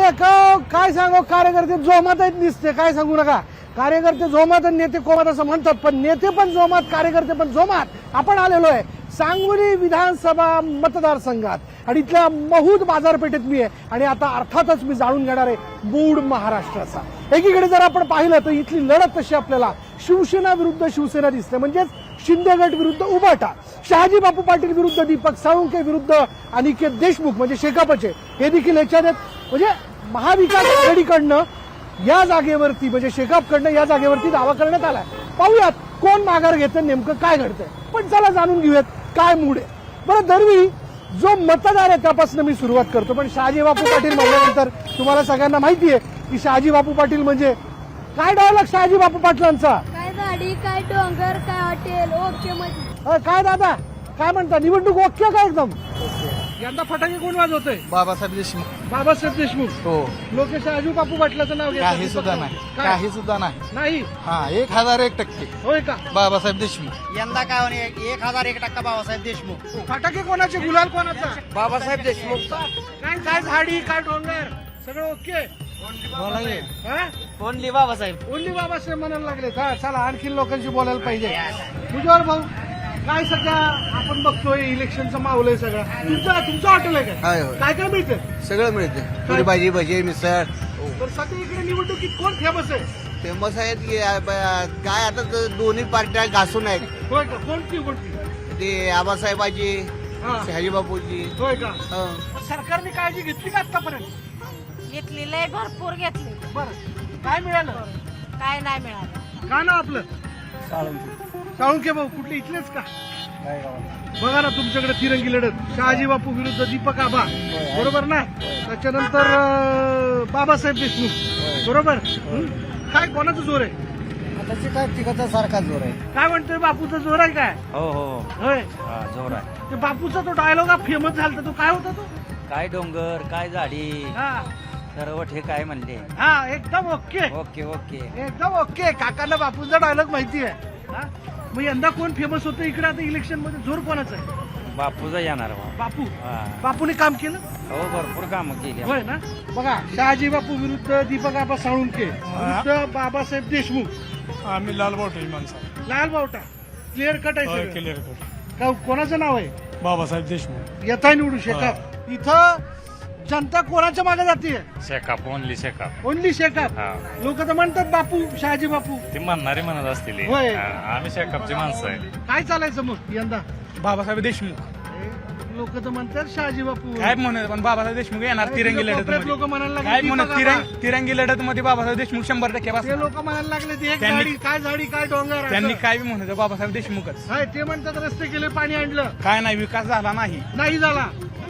अरे काय सांगू, कार्यकर्ते जोमात आहेत दिसते, काय सांगू नका. कार्यकर्ते जोमात आणि नेते कोमात असं म्हणतात, पण नेते पण जोमात, कार्यकर्ते पण जोमात. आपण आलेलो आहे सांगली विधानसभा मतदारसंघात आणि इथल्या महूद बाजारपेठेत मी आहे. आणि आता अर्थातच मी जाणून घेणार आहे मूड महाराष्ट्राचा. एकीकडे जर आपण पाहिलं तर इथली लढत तशी आपल्याला शिवसेना विरुद्ध शिवसेना दिसते, म्हणजेच शिंदे गट विरुद्ध उभाटा, शहाजी बापू पाटील विरुद्ध दीपक साळुंखे विरुद्ध अनिकेत देशमुख म्हणजे शेकापचे, हे देखील याच्यात आहेत. म्हणजे महाविकास आघाडीकडनं या जागेवरती म्हणजे शेकापकडनं या जागेवरती दावा करण्यात आलाय. पाहूयात कोण माघार घेतं, नेमकं काय घडतंय. पण चला जाणून घेऊयात काय मूड आहे. बरं, दरवी जो मतदार आहे त्यापासून मी सुरुवात करतो. पण शहाजी बापू पाटील म्हणल्यानंतर तुम्हाला सगळ्यांना माहिती आहे की शहाजी बापू पाटील म्हणजे काय. डायलॉग शहाजी बापू पाटलांचा, काय गाडी, काय डोंगर, काय हॉटेल, ओके मध्ये. काय दादा काय म्हणता, निवडणूक ओके का एकदम? यंदा फटाके कोण वाजवतोय? बाबासाहेब देशमुख. बाबासाहेब देशमुख. हो. लोक शहाजी बापू पाटलाचं नाव घेतात. काही सुद्धा नाही, काय? काही सुद्धा नाही. नाही. हा 1001% होय का? बाबासाहेब देशमुख. यंदा काय होणे 1001% बाबासाहेब देशमुख. फटाके कोणाचे, गुलाल कोणाचा? बाबासाहेब देशमुख. काय काय झाडी, काय डोंगर, सगळं okay. Only Babasaheb. Only Babasaheb म्हणायला लागले. चला आणखी लोकांशी बोलायला पाहिजे. तुझ्यावर भाऊ काय सध्या आपण बघतोय इलेक्शनचं माहोल आहे सगळं. तुमचं हॉटेल आहे हाय, का? होय. काय काय मिळतं? सगळं मिळते. पुरी भाजी भजी मिसळ तर सध्या इकडे निवडणुकीत कोण फेमस आहे? फेमस आहेत की काय आता दोन्ही पार्ट्या घासून आहेत. होय का? कोणती कोणती? ते आबासाहेबाची, हा. शहाजी बापूची. होय का? हो. सरकारने काळजी घेतली का आतापर्यंत? घेतली, लय भरपूर घेतली. बरं, काय मिळालं? काय नाही मिळालं. का ना आपलं साळुंखे भाऊ कुठले इथलेच का? बघा ना तुमच्याकडे तिरंगी लढत, शहाजी बापू विरुद्ध दीपक आबा, बरोबर ना? त्याच्यानंतर बाबासाहेब देशमुख, बरोबर. काय कोणाचं जोर आहे? त्याची काय तिघाचा सारखा जोर आहे. काय म्हणतोय, बापूचा जोर आहे काय? हो हो होय. जोर आहे. ते बापूचा तो डायलॉग हा फेमस झाला, तो काय होता तो? काय डोंगर, काय झाडी, हा सर्व हे काय म्हणले. हा, एकदम ओके, ओके ओके. एकदम ओके. काकांना बापूचा डायलॉग माहिती आहे. हा? मग यंदा कोण फेमस होतं इकडे आता इलेक्शन मध्ये? जोर कोणाचा आहे? बापूचा येणार बा. बापू. हा. बापूने काम केलं. हो भरपूर कामं केली. होय ना? बघा, शहाजी बापू विरुद्ध दीपक आबा साळुंखे विरुद्ध बाबासाहेब देशमुख. आम्ही लालबावटा माणसं लाल बावटा क्लिअर कट आहे सगळं. क्लिअर कर. कोणाचं नाव आहे? बाबासाहेब देशमुख. येता निवडू शेकाप. इथं जनता कोणाच्या मागे जाते? शेकाप, ओनली शेकाप. ओनली शेकाप. हा. लोक तर म्हणतात बापू, शहाजी बापू. ते म्हणणारे म्हणत असतील. होय. हा, आम्ही शेकापची माणसं आहे. काय चालायचं मग यंदा? बाबासाहेब देशमुख. लोक तर म्हणतात शहाजी बापू. काय म्हणत पण बाबासाहेब देशमुख येणार तिरंगी लढत लोक म्हणायला काय लागले म्हणत दीपक आबा. तिरंगी लढत मध्ये बाबासाहेब देशमुख 100% बस. ते लोक म्हणायला लागले ते एक त्यांनी- झाडी, काय झाडी, काय डोंगर. त्यांनी असं. काय बी म्हणत बाबासाहेब देशमुखच. हाय, ते म्हणतात रस्ते केले, पाणी आणलं, काय नाही विकास झाला नाही. नाही झाला.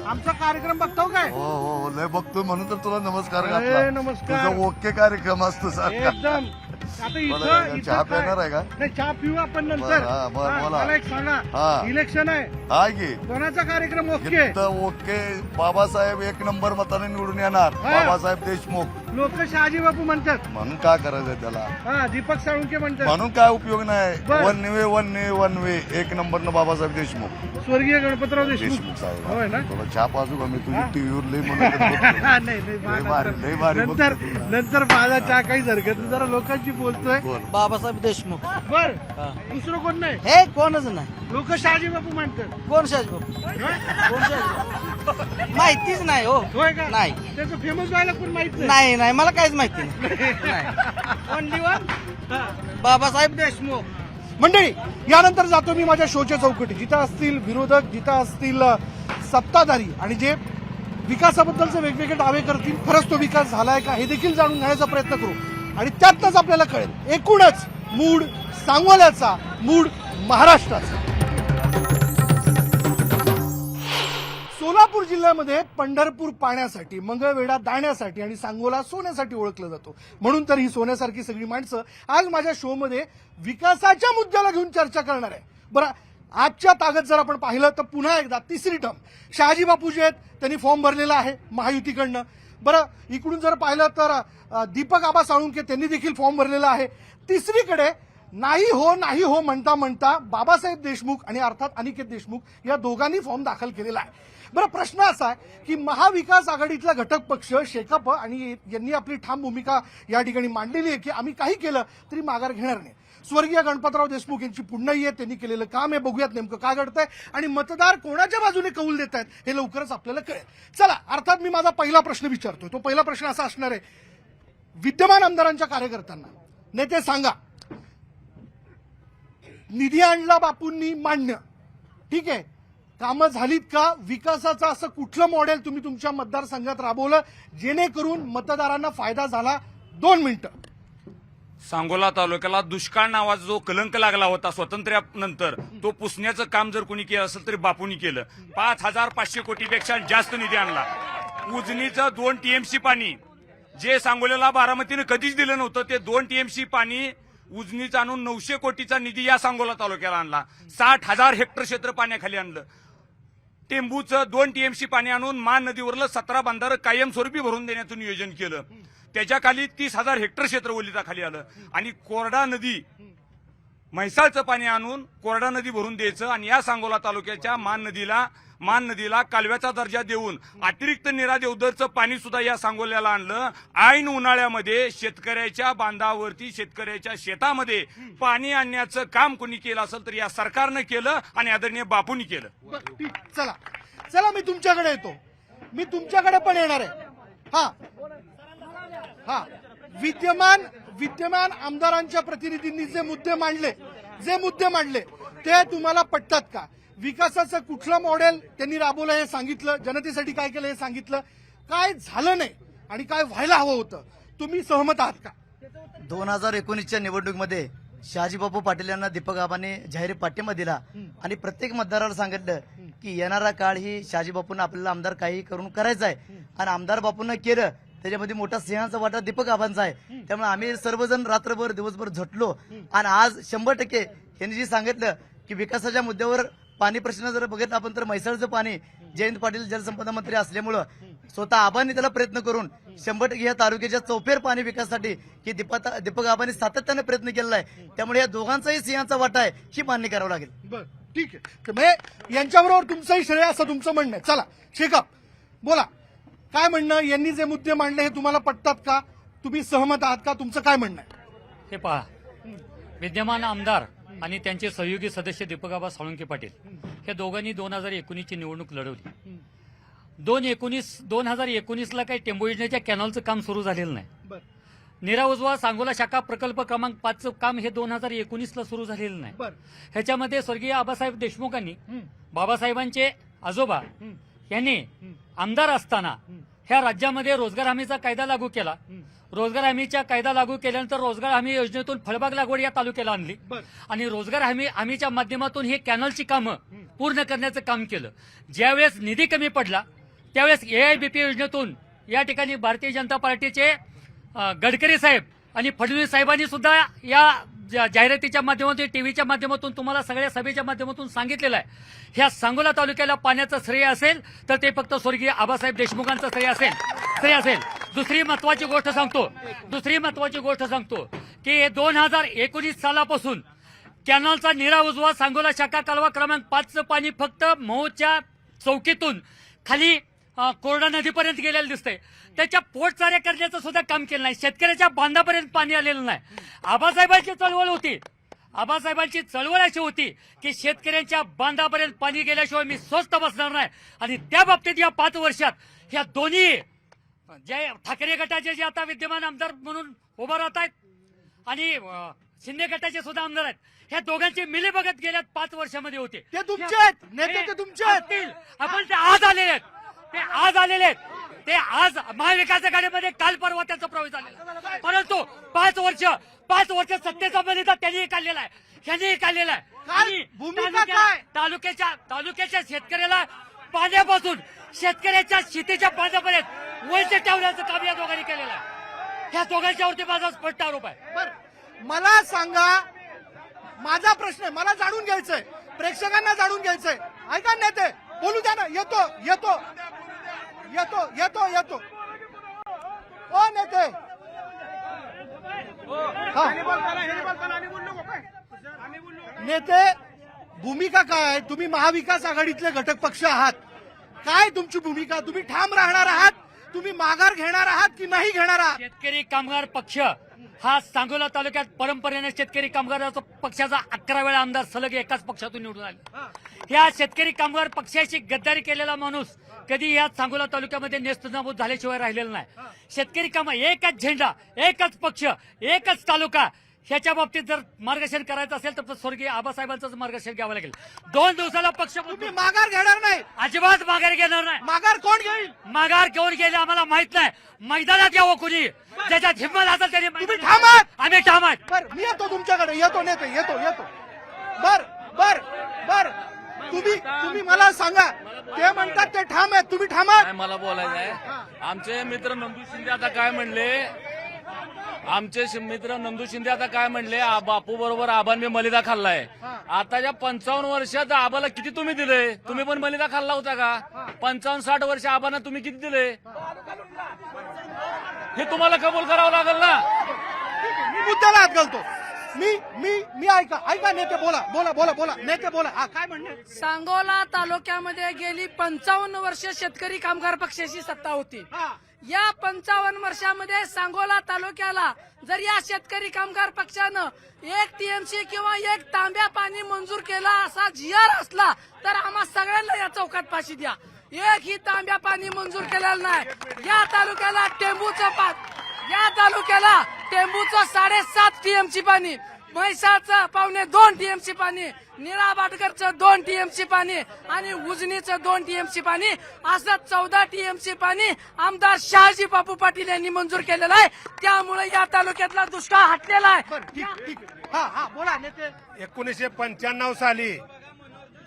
आमचा कार्यक्रम बघतो काय? हो हो लय बघतोय म्हणून तर तुला नमस्कार अरे, घातला. नमस्कार. तुझा ओके कार्यक्रम असतो सारखा. एकदम. आता बोला, इथं चहा काय? पिणार आहे का? नाही, चहा पिऊ आपण नंतर. बरं, हा, बरं, हा, बोला. मला एक सांगा, हा. इलेक्शन आहे, हाय की कोणाचा कार्यक्रम ओके? इथं ओके बाबासाहेब 1 नंबर मताने निवडून येणार. हा. बाबासाहेब देशमुख. लोक शहाजी बापू म्हणतात. म्हणून काय करायचंय त्याला? हा, दीपक साळुंखे म्हणतात. म्हणून काय उपयोग नाही. बरं. वन वे 1 नंबरनं बाबासाहेब देशमुख. स्वर्गीय गणपतराव देशमुख. देशमुख साहेब. होय ना? तुला चहा पाजू का मी? तुझी हा. टीव्हीवर लई म्हणत होतो. हा, नाही नाही, लय भारी, लय भारी नंतर बघतो तुला. नंतर माझा चहा काही हरकत नाही, जरा लोकांची बोलतोय. बोल. बाबासाहेब देशमुख. बर, दुसरं कोण नाही? हे कोणच नाही. लोक शहाजी बापू म्हणतात. कोण शाजबाब? कोण शाजबाब? माहितीच नाही हो. होय का? नाही. त्याचं फेमस व्हायला पण माहित नाही. नाही नाही मला काहीच माहिती नाही. Only one Babasaheb Deshmukh. मंडळी, यानंतर जातो मी माझ्या शोच्या चौकटी, जिथं असतील विरोधक, जिथं असतील सत्ताधारी आणि जे विकासाबद्दलचे वेगवेगळे दावे करतील. खरंच तो विकास झालाय का हे देखील जाणून घेण्याचा प्रयत्न करू आणि त्यातच आपल्याला कळेल एकूणच मूड सांगोल्याचा, मूड महाराष्ट्राचा. सोलापूर जिल्ह्यामध्ये पंढरपूर पाण्यासाठी, मंगळवेढा दाण्यासाठी आणि सांगोला सोन्यासाठी ओळखलं जातो. म्हणून तर ही सोन्यासारखी सगळी माणसं आज माझ्या शोमध्ये विकासाच्या मुद्द्याला घेऊन चर्चा करणार आहे. बरं, आजच्या तागत जर आपण पाहिलं तर पुन्हा एकदा तिसरी टर्म शहाजी बापू जे आहेत त्यांनी फॉर्म भरलेला आहे महायुतीकडनं. बरं, इकडून जर पाहिलं तर दीपक आबा साळुंखे त्यांनी देखील फॉर्म भरलेला आहे. तिसरीकडे नाही हो म्हणता म्हणता बाबासाहेब देशमुख आणि अर्थात अनिकेत देशमुख या दोघांनी फॉर्म दाखल केलेला आहे. बरं, प्रश्न असा आहे की महाविकास आघाडीतला घटक पक्ष शेकाप आणि यांनी आपली ठाम भूमिका या ठिकाणी मांडलेली आहे की आम्ही काही केलं तरी माघार घेणार नाही. स्वर्गीय गणपतराव देशमुख यांची पुण्याई आहे, त्यांनी केलेलं काम आहे. बघूयात नेमकं काय घडतंय आणि मतदार कोणाच्या बाजूने कौल देत आहेत हे लवकरच आपल्याला कळेल. चला, अर्थात मी माझा पहिला प्रश्न विचारतोय. तो पहिला प्रश्न असा असणार आहे, विद्यमान आमदारांच्या कार्यकर्त्यांना नेते सांगा, निधी आणला बापूंनी मान्य, ठीक आहे, कामं झालीत का? विकासाचं असं कुठलं मॉडेल तुम्ही तुमच्या मतदारसंघात राबवलं जेणेकरून मतदारांना फायदा झाला? 2 मिनिटं. सांगोला तालुक्याला दुष्काळ नावाचा जो कलंक लागला होता स्वातंत्र्यानंतर, तो पुसण्याचं काम जर कोणी केलं असेल तरी बापूंनी केलं. 5,500 कोटीपेक्षा जास्त निधी आणला. उजनीचं 2 TMC पाणी जे सांगोल्याला बारामतीनं कधीच दिलं नव्हतं, ते 2 TMC पाणी उजनीचं आणून 900 कोटीचा निधी या सांगोला तालुक्याला आणला. 60,000 हेक्टर क्षेत्र पाण्याखाली आणलं. टेंबूचं 2 TMC पाणी आणून मान नदीवरलं 17 बंधारं कायमस्वरूपी भरून देण्याचं नियोजन केलं. त्याच्या खाली 30,000 हेक्टर क्षेत्र ओलिताखाली आलं. आणि कोरडा नदी, म्हैसाळचं पाणी आणून कोरडा नदी भरून द्यायचं आणि या सांगोला तालुक्याच्या मान नदीला कालव्याचा दर्जा देऊन अतिरिक्त निरा देवदरचं पाणी सुद्धा या सांगोल्याला आणलं. ऐन उन्हाळ्यामध्ये शेतकऱ्याच्या बांधावरती, शेतकऱ्याच्या शेतामध्ये पाणी आणण्याचं काम कोणी केलं असेल तर या सरकारनं केलं आणि आदरणीय बापूंनी केलं. ठीक, चला चला, मी तुमच्याकडे येतो. मी तुमच्याकडे पण येणार आहे. हा, विद्यमान आमदारांच्या प्रतिनिधींनी जे मुद्दे मांडले ते तुम्हाला पटतात का? विकासाचं कुठलं मॉडेल त्यांनी राबवलं हे सांगितलं, जनतेसाठी काय केलं हे सांगितलं, काय झालं नाही आणि काय व्हायला हवं होतं, तुम्ही सहमत आहात का? 2019च्या निवडणुकीमध्ये शहाजीबापू पाटील यांना दीपक आबांनी जाहीर पाठिंबा दिला आणि प्रत्येक मतदाराला सांगितलं की येणारा काळ ही शहाजीबापूंना आपल्याला आमदार काही करून करायचा आहे आणि आमदार बापूंना केलं. त्याच्यामध्ये मोठा सिंहाचा वाटा दीपक आबांचा आहे. त्यामुळे आम्ही सर्वजण रात्रभर दिवसभर झटलो आणि आज 100% यांनी जे सांगितलं की विकासाच्या मुद्द्यावर पाणी प्रश्न जर बघितला आपण तर म्हैसाळचं पाणी जयंत पाटील जलसंपदा मंत्री असल्यामुळं स्वतः आबांनी त्याला प्रयत्न करून 100% या तालुक्याच्या चौफेर पाणी विकासासाठी की दीपक आबांनी सातत्याने प्रयत्न केलेला आहे. त्यामुळे या दोघांचाही सिंहाचा वाटा आहे ही मान्य करावं लागेल. बरं, ठीक आहे. म्हणजे यांच्याबरोबर तुमचंही श्रेय असं तुमचं म्हणणं आहे. चला शेकाप, बोला, काय म्हणणं? यांनी जे मुद्दे मांडले हे तुम्हाला पटतात का? तुम्ही सहमत आहात का? तुमचं काय म्हणणं आहे? हे पहा, विद्यमान आमदार आणि त्यांचे सहयोगी सदस्य दीपकआबा साळुंके पाटील हे दोघांनी 2019ची निवडणूक लढवली. 2019ला काही टेंबू योजनेच्या कॅनॉलचं काम सुरू झालेलं नाही. निरा उजवा सांगोला शाखा प्रकल्प क्रमांक 5चं काम हे 2019ला सुरू झालेलं नाही. ह्याच्यामध्ये स्वर्गीय आबासाहेब देशमुखांनी, बाबासाहेबांचे आजोबा यांनी आमदार असताना ह्या राज्यामध्ये रोजगार हमीचा कायदा लागू केला. रोजगार हमीचा कायदा लागू केल्यानंतर रोजगार हमी योजनेतून फळबाग लागवड या तालुक्याला आणली आणि रोजगार हमीच्या माध्यमातून हे कॅनलची कामं पूर्ण करण्याचं काम केलं. ज्यावेळेस निधी कमी पडला त्यावेळेस AIBP योजनेतून या ठिकाणी भारतीय जनता पार्टीचे गडकरी साहेब आणि फडणवीस साहेबांनी सुद्धा या जाहिरातीच्या माध्यमातून, टीव्हीच्या माध्यमातून, तुम्हाला सगळ्या सभेच्या माध्यमातून सांगितलेलं आहे. ह्या सांगोला तालुक्याला पाण्याचं श्रेय असेल तर ते फक्त स्वर्गीय आबासाहेब देशमुखांचं श्रेय असेल. दुसरी महत्वाची गोष्ट सांगतो की 2019 सालापासून कॅनलचा निरा उजवा सांगोला शाखा कालवा क्रमांक 5चं पाणी फक्त मौच्या चौकीतून खाली कोरडा नदीपर्यंत गेलेलं दिसतंय. त्याच्या पोटचाऱ्या करण्याचं सुद्धा काम केलं नाही. शेतकऱ्याच्या बांधापर्यंत पाणी आलेलं नाही. आबासाहेबांची चळवळ अशी होती की शेतकऱ्यांच्या बांधापर्यंत पाणी गेल्याशिवाय मी स्वस्थ बसणार नाही. आणि त्या बाबतीत या 5 वर्षात ह्या दोन्ही जे ठाकरे गटाचे जे आता विद्यमान आमदार म्हणून उभं राहत आहेत आणि शिंदे गटाचे सुद्धा आमदार आहेत, ह्या दोघांची मिलीभगत गेल्या 5 वर्षामध्ये होते. ते तुमचे आहेत, नेते ते तुमचे आहेत. आपण ते आज आलेले आहेत. ते आज महाविकास आघाडीमध्ये काल परवा त्यांचा प्रवेश झालेला. परंतु 5 वर्ष सत्तेचा बलिदा त्यांनी काढलेला आहे, ह्यांनी काढलेला आहे. आणि भूमिका काय? तालुक्याच्या शेतकऱ्याला पाण्यापासून शेतकऱ्याच्या शेतीच्या बांधापर्यंत वंचित ठेवण्याचं काम या दोघांनी केलेलं आहे. ह्या दोघांच्यावरती माझा स्पष्ट आरोप आहे. बरं, मला सांगा, माझा प्रश्न मला जाणून घ्यायचंय, प्रेक्षकांना जाणून घ्यायचंय. ऐका नेते, बोलू द्या ना. येतो ओ नेते, नेते, भूमिका काय आहे? तुम्ही महाविकास आघाडीतले घटक पक्ष आहात, काय तुमची भूमिका? तुम्ही ठाम राहणार आहात, तुम्ही माघार घेणार आहात की नाही घेणार आहात? शेतकरी कामगार पक्ष हा सांगोला तालुक्यात परंपरेने शेतकरी कामगाराचा पक्षाचा 11 वेळा आमदार सलग एकाच पक्षातून निवडून आले. या शेतकरी कामगार पक्षाशी गद्दारी केलेला माणूस कधी या सांगोला तालुक्यामध्ये नेस्तनाबूत झाल्याशिवाय राहिलेला नाही. शेतकरी एकच झेंडा, एकच पक्ष, एकच तालुका, ह्याच्या बाबतीत जर मार्गदर्शन करायचं असेल तर स्वर्गीय आबासाहेबांचंच मार्गदर्शन घ्यावं लागेल. 2 दिवसाला पक्ष तुम्ही माघार घेणार नाही? अजिबात माघार घेणार नाही. माघार कोण घेईल? माघार घेऊन गेले आम्हाला माहित नाही. मैदानात यावं कुणी, ज्याच्यात हिंमत असेल त्याने. तुम्ही ठाम आहात? आम्ही ठाम आहात. बर, मी येतो तुमच्याकडे, येतो नेते, येतो. बर बर बर, तुम्ही मला सांगा, ते म्हणतात ते ठाम आहेत, तुम्ही ठाम आहात? मला बोलायचं आहे. आमचे मित्र नंदू शिंदे आता काय म्हणले, बापू बरोबर आबांनी मलिदा खाल्लाय. आताच्या 55 वर्षात आबाला किती तुम्ही दिले? तुम्ही पण मलिदा खाल्ला होता का? 55-60 वर्ष आबांना तुम्ही किती दिले हे तुम्हाला कबूल करावं लागेल ना. मी मुद्द्याला हात घालतो. मी ऐका नेते, बोला नेते बोला. हा, काय म्हणणे? सांगोला तालुक्यामध्ये गेली 55 वर्ष शेतकरी कामगार पक्षाची सत्ता होती. या 55 वर्षामध्ये सांगोला तालुक्याला जर या शेतकरी कामगार पक्षानं 1 टीएमसी किंवा 1 तांब्या पाणी मंजूर केला असा GR असला तर आम्हा सगळ्यांना या चौकात फाशी द्या. 1 ही तांब्या पाणी मंजूर केलेलं नाही. या तालुक्याला टेंबूचं 7.5 टीएमसी पाणी, म्हैसाचं 2.25 टीएमसी पाणी, निळा बाटकरचं 2 टीएमसी पाणी आणि उजनीचं 2 टीएमसी पाणी, असं 14 टीएमसी पाणी आमदार शहाजी बापू पाटील यांनी मंजूर केलेलं आहे. त्यामुळे या तालुक्यातला दुष्काळ हटलेला आहे. ठीक. हा बोला नेते. 1995 साली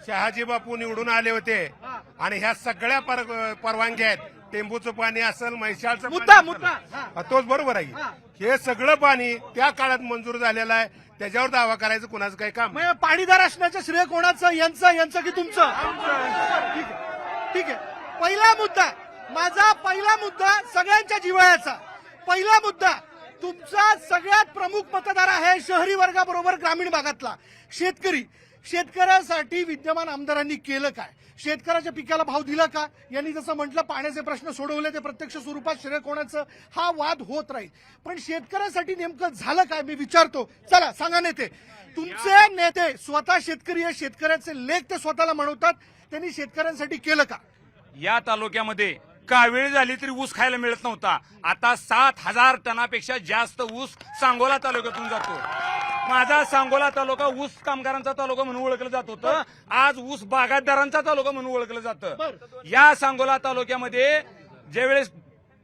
शहाजी बापू निवडून आले होते आणि ह्या सगळ्या परवानग्या आहेत. टेंबूचं पाणी असेल, म्हैसाळचं मुद्दा. तोच बरोबर आहे. हे सगळं पाणी त्या काळात मंजूर झालेलं आहे. त्याच्यावर दावा करायचं कुणाचं काही काम? मग पाणीदार असण्याचं श्रेय कोणाचं? यांचं की तुमचं? ठीक आहे. माझा पहिला मुद्दा सगळ्यांच्या जिव्हाळ्याचा. पहिला मुद्दा तुमचा सगळ्यात प्रमुख मतदार आहे शहरी वर्गाबरोबर ग्रामीण भागातला शेतकरी. शेतकऱ्यासाठी विद्यमान आमदारांनी केलं काय? शेतकऱ्याच्या पिकाला भाव दिला का? यांनी जसं म्हटलं पाण्याचे प्रश्न सोडवले, ते प्रत्यक्ष स्वरूपात श्रेय कोणाचं हा वाद होत राहील. पण शेतकऱ्यासाठी नेमकं झालं काय मी विचारतो. चला सांगा नेते. तुमचे नेते स्वतः शेतकरी आहे, शेतकऱ्याचे लेख ते स्वतःला म्हणवतात. त्यांनी शेतकऱ्यांसाठी केलं का? या तालुक्यामध्ये कावेळ झाली तरी ऊस खायला मिळत नव्हता. आता 7,000 टनापेक्षा जास्त ऊस सांगोला तालुक्यातून जातो. माझा सांगोला तालुका ऊस कामगारांचा तालुका म्हणून ओळखलं जात होतं. आज ऊस बागायतदारांचा तालुका म्हणून ओळखलं जातं. या सांगोला तालुक्यामध्ये ज्यावेळेस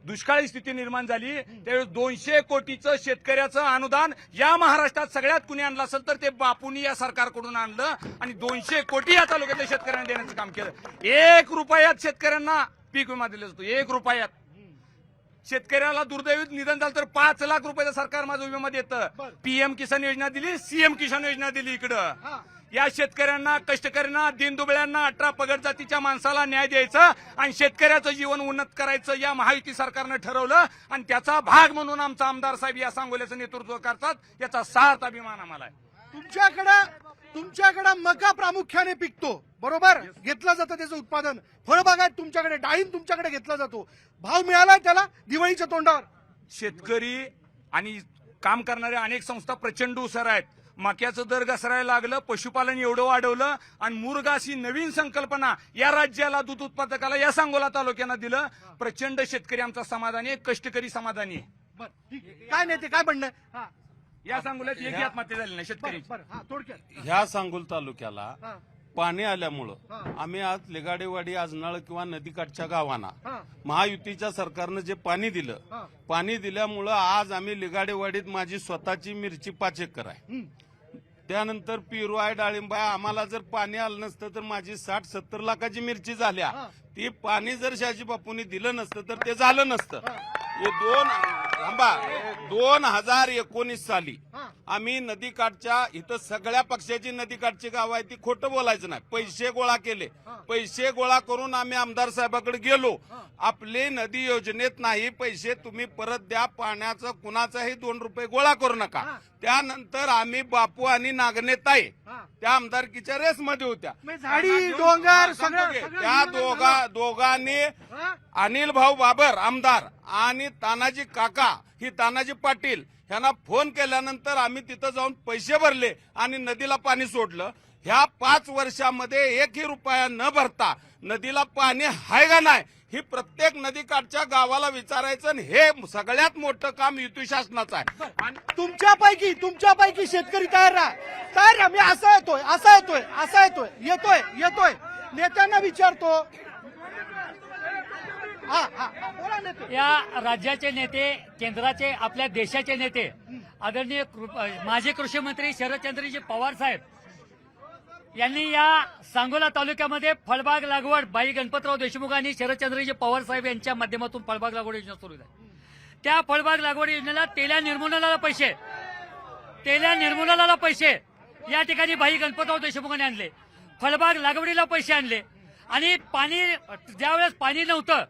दुष्काळी स्थिती निर्माण झाली त्यावेळेस 200 कोटीचं शेतकऱ्याचं अनुदान या महाराष्ट्रात सगळ्यात कुणी आणलं असेल तर ते बापूंनी या सरकारकडून आणलं आणि 200 कोटी या तालुक्यातल्या शेतकऱ्यांना देण्याचं काम केलं. 1 रुपयात शेतकऱ्यांना पीक विमा दिला जातो. 1 रुपयात. शेतकऱ्याला दुर्दैवी निधन झालं तर 5 लाख रुपयाचं सरकार माझं विमा देतं. PM किसान योजना दिली, CM किसान योजना दिली. इकडं या शेतकऱ्यांना, कष्टकऱ्यांना, दीनदुबळ्यांना, 18 पगड जातीच्या माणसाला न्याय द्यायचा आणि शेतकऱ्याचं जीवन उन्नत करायचं या महायुती सरकारनं ठरवलं आणि त्याचा भाग म्हणून आमचा आमदार साहेब या सांगोल्याचं नेतृत्व करतात. याचा सार्थ अभिमान आम्हाला आहे. तुमच्याकडे मका प्रामुख्याने पिकतो, बरोबर? घेतलं जातं त्याचं उत्पादन. फळबागायत तुमच्याकडे, डाळिंब तुमच्याकडे घेतला जातो. भाव मिळाला त्याला दिवाळीच्या तोंडावर. शेतकरी आणि काम करणाऱ्या अनेक संस्था प्रचंड हुशार आहेत. मक्याचं दर घसरायला लागलं, पशुपालन एवढं वाढवलं आणि मुरगा अशी नवीन संकल्पना या राज्याला, दूध उत्पादकाला, या सांगोला तालुक्यानं दिलं. प्रचंड शेतकरी आमचा समाधानी आहे, कष्टकरी समाधानी आहे. काय नेते काय म्हणणं? या सांगोल्यात एक आत्महत्या झाली नाही शेतकरी. थोडक्यात ह्या सांगोल तालुक्याला पाणी आल्यामुळं आम्ही आज लेगाडेवाडी, आजनाळ किंवा नदीकाठच्या गावांना महायुतीच्या सरकारनं जे पाणी दिलं, पाणी दिल्यामुळं आज आम्ही लेगाडेवाडीत माझी स्वतःची मिरची 5 एकर आहे. त्यानंतर पेरू आहे, डाळिंब आहे. आम्हाला जर पाणी आलं नसतं तर माझी 60-70 लाखाची मिरची झाल्या. ती पाणी जर शहाजी बापूंनी दिलं नसतं तर ते झालं नसतं. हे 2019 साली आम्ही नदीकाठच्या इथं सगळ्या पक्षाची नदीकाठची गाव आहे ती खोटं बोलायचं नाही. पैसे गोळा केले, पैसे गोळा करून आम्ही आमदार साहेबाकडे गेलो. आपले नदी योजनेत नाही पैसे, तुम्ही परत द्या. पाण्याचं कुणाचाही 2 रुपये गोळा करू नका. त्यानंतर आम्ही बापू आणि नागनेताई त्या आमदारकीच्या रेसमध्ये होत्या. झाडी डोंगर सगळं त्या दोघांनी अनिल भाऊ बाबर आमदार आणि तानाजी काका ही तानाजी पाटील यांना फोन केल्यानंतर आम्ही तिथं जाऊन पैसे भरले आणि नदीला पाणी सोडलं. ह्या 5 वर्षामध्ये 1ही रुपया न भरता नदीला पाणी आहे का नाही ही प्रत्येक नदीकाठच्या गावाला विचारायचं. आणि हे सगळ्यात मोठं काम युती शासनाचं आहे. आणि तुमच्यापैकी शेतकरी तयार राहा. मी असा येतोय नेत्यांना विचारतो. बोला नेते. या राज्याचे नेते, केंद्राचे, आपल्या देशाचे नेते आदरणीय माजी कृषी मंत्री शरदचंद्रजी पवार साहेब यांनी या सांगोला तालुक्यामध्ये फळबाग लागवड बाई गणपतराव देशमुख आणि शरदचंद्रजी पवार साहेब यांच्या माध्यमातून फळबाग लागवड योजना सुरू आहे. त्या फळबाग लागवड योजनेला तेल्या निर्मूलनाला पैसे या ठिकाणी बाई गणपतराव देशमुखांनी आणले. फळबाग लागवडीला पैसे आणले आणि ज्यावेळेस पाणी नव्हतं,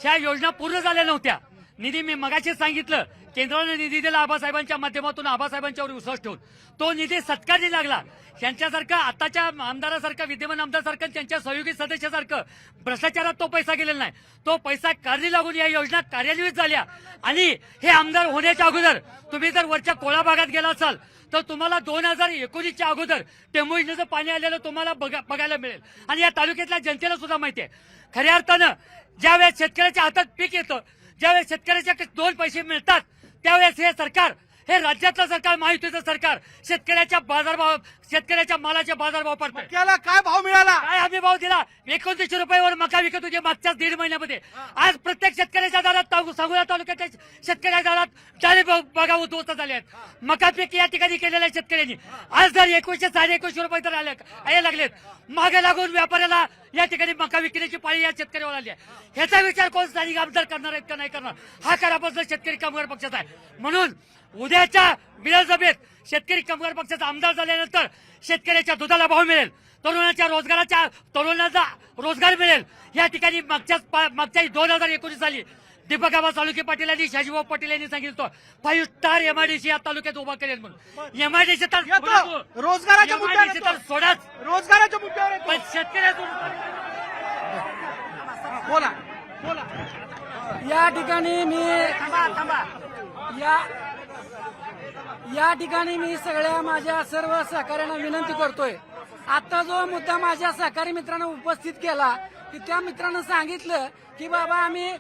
ह्या योजना पूर्ण झाल्या नव्हत्या. निधी मी मगाशीच सांगितलं, केंद्राने निधी दिला आबासाहेबांच्या माध्यमातून, आबासाहेबांच्यावर विश्वास ठेवून तो निधी सत्कारणी लागला. त्यांच्यासारखं आताच्या आमदारासारखं, विद्यमान आमदारसारखं, त्यांच्या सहयोगी सदस्यासारखं भ्रष्टाचारात तो पैसा गेलेला नाही. तो पैसा कारणी लागून या योजना कार्यान्वित झाल्या. आणि हे आमदार होण्याच्या अगोदर तुम्ही जर वरच्या कोळा भागात गेला असाल तर तुम्हाला 2019च्या अगोदर टेंबू योजनेचं पाणी आलेलं तुम्हाला बघायला मिळेल. आणि या तालुक्यातल्या जनतेला सुद्धा माहिती आहे. खऱ्या अर्थानं ज्यावेळेस शेतकऱ्याच्या हातात पीक येतं, ज्यावेळेस शेतकऱ्याच्या 2 पैसे मिळतात, त्यावेळेस हे सरकार, हे राज्यातलं सरकार, महायुतीचं सरकार शेतकऱ्याच्या मालाचे बाजारभाव पडतात. त्याला काय भाव मिळाला? काय हमी भाव दिला? 29 रुपयावर मका विकत होती मागच्याच 1.5 महिन्यामध्ये. आज प्रत्येक शेतकऱ्याच्या दारात, सांगोला तालुक्याच्या शेतकऱ्याच्या दारात डाळी बागा उतरत झाले आहेत. मका पीक या ठिकाणी केलेल्या शेतकऱ्यांनी आज जर 2100 2150 रुपये तर यायला लागलेत. मागे लागून व्यापाऱ्याला या ठिकाणी मका विकण्याची पाळी या शेतकऱ्यावर आली आहे. ह्याचा विचार कोण स्थानिक आमदार करणार आहेत का नाही करणार, हा करापासून शेतकरी कामगार पक्षाचा आहे. म्हणून उद्याच्या विधानसभेत शेतकरी कामगार पक्षाचा आमदार झाल्यानंतर शेतकऱ्याच्या दुधाला भाव मिळेल, तरुणांना रोजगार मिळेल. या ठिकाणी मागच्या 2019 साली दीपक आबा साळुंखे पाटील आणि शाजीभाऊ पाटील यांनी सांगितलं 5 स्टार एमआयडीसी या तालुक्यात उभा करेल म्हणून. एमआयडीसी तर रोजगाराच्या मुद्द्यावर सोडाच, रोजगाराच्या मुद्द्यावर पण शेतकऱ्यातून बोला. या ठिकाणी या ठिकाणी मी सगळ्या माझ्या सर्व सहकाऱ्यांना विनंती करतोय. आता जो मुद्दा माझ्या सहकारी मित्रांनो उपस्थित केला की त्या मित्रांनं सांगितलं की बाबा आम्ही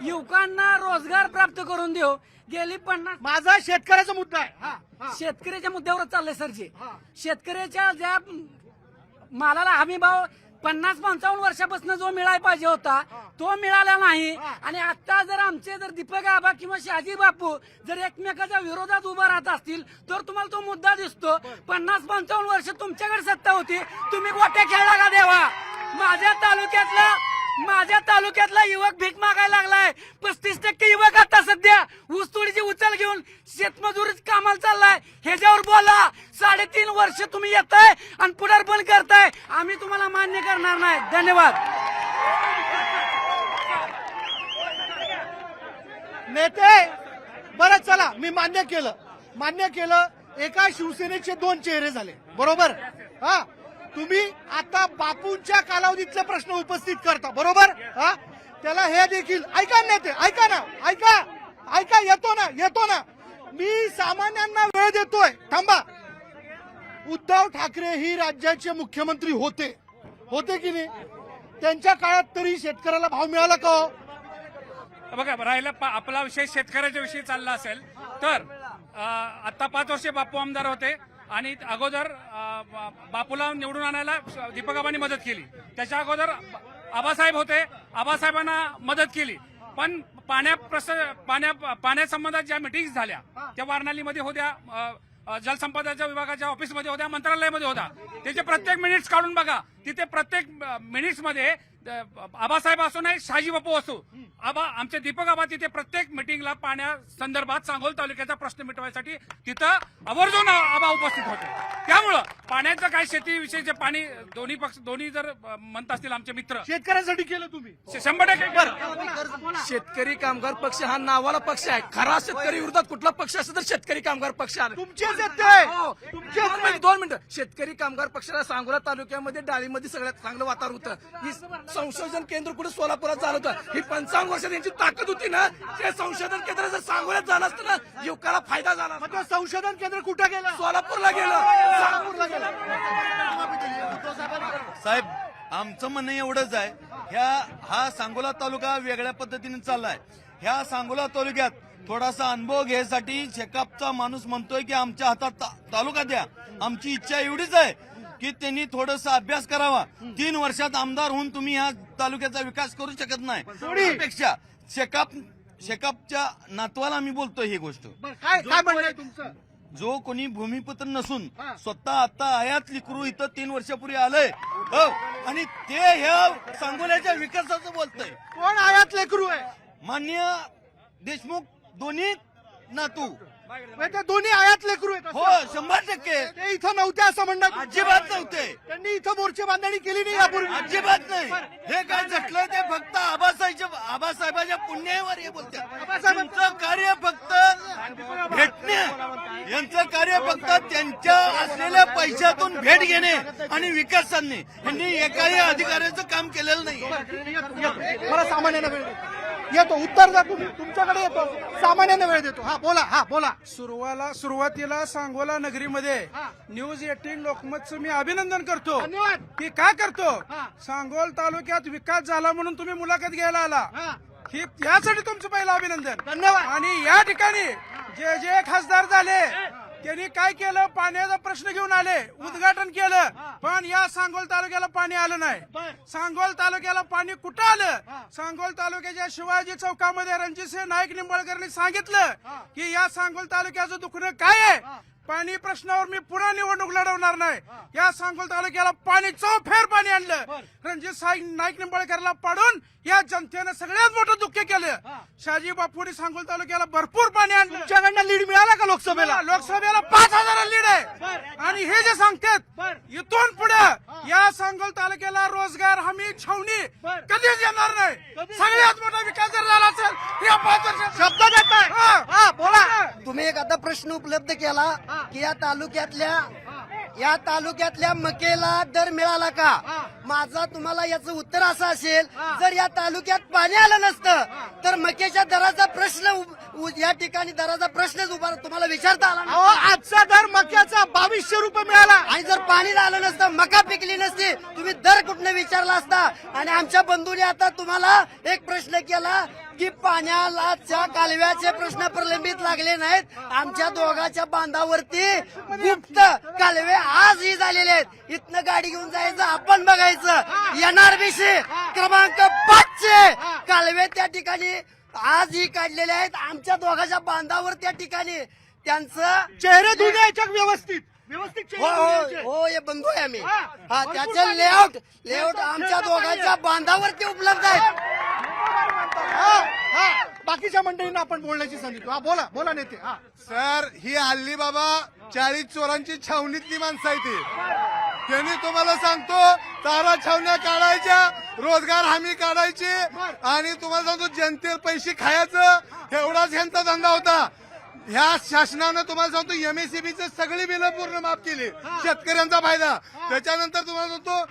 युवकांना रोजगार प्राप्त करून देऊ. गेली 50 माझा शेतकऱ्याचा मुद्दा आहे. शेतकऱ्याच्या मुद्द्यावर चाललंय सरजी. शेतकऱ्याच्या ज्या मालाला हमी भाव 50-55 वर्षापासून जो मिळायला पाहिजे होता तो मिळाला नाही. आणि आता जर आमचे दीपक आबा किंवा शहाजी बापू जर एकमेकाच्या विरोधात उभा राहत असतील तर तुम्हाला तो मुद्दा दिसतो. 50-55 वर्ष तुमच्याकडे सत्ता होती, तुम्ही गोट्या खेळला का देवा? माझ्या तालुक्यातला युवक भीक मागायला लागलाय. 35% युवक आता सध्या ऊसतोडीची उचल घेऊन शेतमजुरीच कामाला चाललाय. ह्याच्यावर बोला. 3.5 वर्ष तुम्ही येताय आणि पुनर्पण करताय, आम्ही तुम्हाला मान्य करणार नाही. धन्यवाद. नेते बरं चला, मी मान्य केलं. एका शिवसेनेचे 2 चेहरे झाले, बरोबर. तुम्ही आता बापूंच्या कालावधीतले प्रश्न उपस्थित करता, बरोबर. त्याला हे देखील ऐका नेते, ऐका येतो ना. मी सामान्यांना वेळ देतोय, थांबा. उद्धव ठाकरे ही राज्याचे मुख्यमंत्री होते की नाही? त्यांच्या काळात तरी शेतकऱ्याला भाव मिळाला का हो? बघा, राहिला आपला विषय शेतकऱ्याच्या विषयी चालला असेल तर आता 5 वर्षे बापू आमदार होते आणि अगोदर बापूला निवडून आणायला दीपक आबांनी मदत केली. त्याच्या अगोदर आबासाहेब होते, आबासाहेबांना मदत केली. पण पाण्यासंबंधात ज्या मिटिंग्स झाल्या त्या वारणालीमध्ये होत्या, जलसंपदाच्या विभागाच्या ऑफिसमध्ये होत्या, मंत्रालयामध्ये होत्या. त्याचे प्रत्येक मिनिट्स काढून बघा. तिथे प्रत्येक मिनिट्समध्ये आबासाहेब असो नाही शहाजी बापू असो, आमचे दीपक आबा तिथे प्रत्येक मिटिंगला पाण्यासंदर्भात सांगोल तालुक्याचा प्रश्न मिटवायसाठी तिथं आवर्जून आबा उपस्थित होते. त्यामुळं पाण्याचं काय शेतीविषयीचे पाणी दोन्ही जर म्हणत असतील आमचे मित्र, शेतकऱ्यांसाठी केलं तुम्ही 100% शेतकरी कामगार पक्ष हा नावाला पक्ष आहे. खरा शेतकरी विरोधात कुठला पक्ष असेल तर शेतकरी कामगार पक्ष आहे. तुमचेच आहेत ते. हो. दोन मिनिटं. शेतकरी कामगार पक्षाला सांगोला तालुक्यामध्ये डाळीमध्ये सगळ्यात चांगलं वातावरण होतं. ही संशोधन केंद्र कुठे सोलापुरात झालं होतं. ही 55 वर्षात यांची ताकद होती ना, ते संशोधन केंद्र जर सांगोल्यात झालं असतं ना, युवकाला फायदा झाला. मग ते संशोधन केंद्र कुठं गेलं? सोलापूरला गेलं. साहेब आमचं म्हणणं एवढंच आहे, हा सांगोला तालुका वेगळ्या पद्धतीने चाललाय. ह्या सांगोला तालुक्यात थोडासा अनुभव घ्यायसाठी शेकापचा माणूस म्हणतोय की आमच्या हातात तालुका द्या. आमची इच्छा एवढीच आहे की त्यांनी थोडासा अभ्यास करावा. 3 वर्षात आमदार होऊन तुम्ही ह्या तालुक्याचा विकास करू शकत नाही. त्यापेक्षा शेकापच्या नातवाला आम्ही बोलतोय ही गोष्ट. काय म्हणणं आहे तुमचं? जो कोणी भूमिपुत्र नसून स्वतः आता आयात लिकरू इथं 3 वर्षापूर्वी आलंय, हो, आणि ते ह्या सांगोल्याच्या विकासाचं बोलतोय. कोण आयात लेकरू आहे? माननीय देशमुख दोन्ही नातू. म्हणजे ते दोन्ही आयात लेकरू आहेत हो, असं? 100%. ते इथं नव्हते असं म्हणतात. अजिबात नव्हते. त्यांनी इथं मोर्चे बांधणी केली नाही यापूर्वी. अजिबात नाही. हे काय झटलं ते फक्त आबासाहेबाच्या पुण्यावर हे बोलतात. तुमचं कार्य फक्त भेटणे, यांचं कार्य फक्त त्यांच्या असलेल्या पैशातून भेट घेणे आणि विकास साधणे. यांनी एकाही अधिकाऱ्याचं काम केलेलं नाही. मला सामान्यानं वेळ देतो. येतो उत्तर द्या तुम्ही. तुमच्याकडे येतो, सामान्यानं वेळ देतो. हा बोला. सुरुवातीला सांगोला नगरीमध्ये न्यूज 18 लोकमतचं मी अभिनंदन करतो. धन्यवाद. की काय करतो, सांगोल तालुक्यात विकास झाला म्हणून तुम्ही मुलाखत घ्यायला आला. ही यासाठी तुमचं पहिलं अभिनंदन. धन्यवाद. आणि या ठिकाणी जे खासदार झाले त्यांनी काय केलं, पाण्याचा प्रश्न घेऊन आले, उद्घाटन केलं, पण या सांगोल तालुक्याला पाणी आलं नाही. सांगोल तालुक्याला पाणी कुठं आलं? सांगोल तालुक्याच्या शिवाजी चौकामध्ये रणजितसिंह नाईक निंबाळकरांनी सांगितलं की या सांगोल तालुक्याचं दुखणं काय आहे. पाणी प्रश्नावर मी पुन्हा निवडणूक लढवणार नाही. या सांगोल तालुक्याला पाणी चौफेर पाणी आणलं. रणजित नाईक निंबाळकरला पाडून या जनतेनं सगळ्यात मोठं दुःख केलं. शहाजी बापूंनी सांगोल तालुक्याला भरपूर पाणी आणलं. तुमच्याकडनं लीड मिळाला का लोकसभेला? लोकसभेला 5000 लीड आहे. आणि हे जे सांगतात इथून पुढे या सांगोल तालुक्याला रोजगार हमी छावणी कधीच येणार नाही. सगळ्यात मोठा विकास जर झाला असेल या 5 वर्षात. शब्द देत नाही. बोला. तुम्ही एक आता प्रश्न उपलब्ध केला की या तालुक्यातल्या मकेला दर मिळाला का? माझा तुम्हाला याचं उत्तर असं असेल, जर या तालुक्यात पाणी आलं नसतं तर मकेच्या दराचा प्रश्न या ठिकाणी दराचा प्रश्नच उभा तुम्हाला विचारता आला अहो, आजचा दर मक्याचा 2200 रुपये मिळाला. आणि जर पाणी आलं नसतं, मका पिकली नसती, तुम्ही दर कुठनं विचारला असता. आणि आमच्या बंधूने आता तुम्हाला एक प्रश्न केला की पाण्याच्या कालव्याचे प्रश्न प्रलंबित लागले नाहीत. आमच्या दोघांच्या बांधावरती गुप्त कालवे आजही झालेले आहेत. इथनं गाडी घेऊन जायचं, आपण बघायचं. NRBC क्रमांक 5 चे कालवे त्या ठिकाणी आजही काढलेले आहेत. आमच्या दोघांच्या बांधावर त्या ठिकाणी त्यांचं चेहरे धुण्याच्या व्यवस्थित हो हे बंधू आहे आम्ही. हा त्याचे लेआउट आमच्या दोघांच्या बांधावरती उपलब्ध आहेत. बाकीच्या मंडळींना आपण बोलण्याची संधी देतो. बोला नेते. सर, ही हल्ली बाबा 40 चोरांची छावणीतली माणसं आहे ती. त्यांनी तुम्हाला सांगतो तारा छावण्या काढायच्या, रोजगार हमी काढायची, आणि तुम्हाला सांगतो जनतेला पैसे खायचं, एवढाच ह्यांचा धंदा होता. ह्या शासनानं तुम्हाला सांगतो MSEBीची सगळी बिलं पूर्ण माफ केली, शेतकऱ्यांचा फायदा. त्याच्यानंतर तुम्हाला सांगतो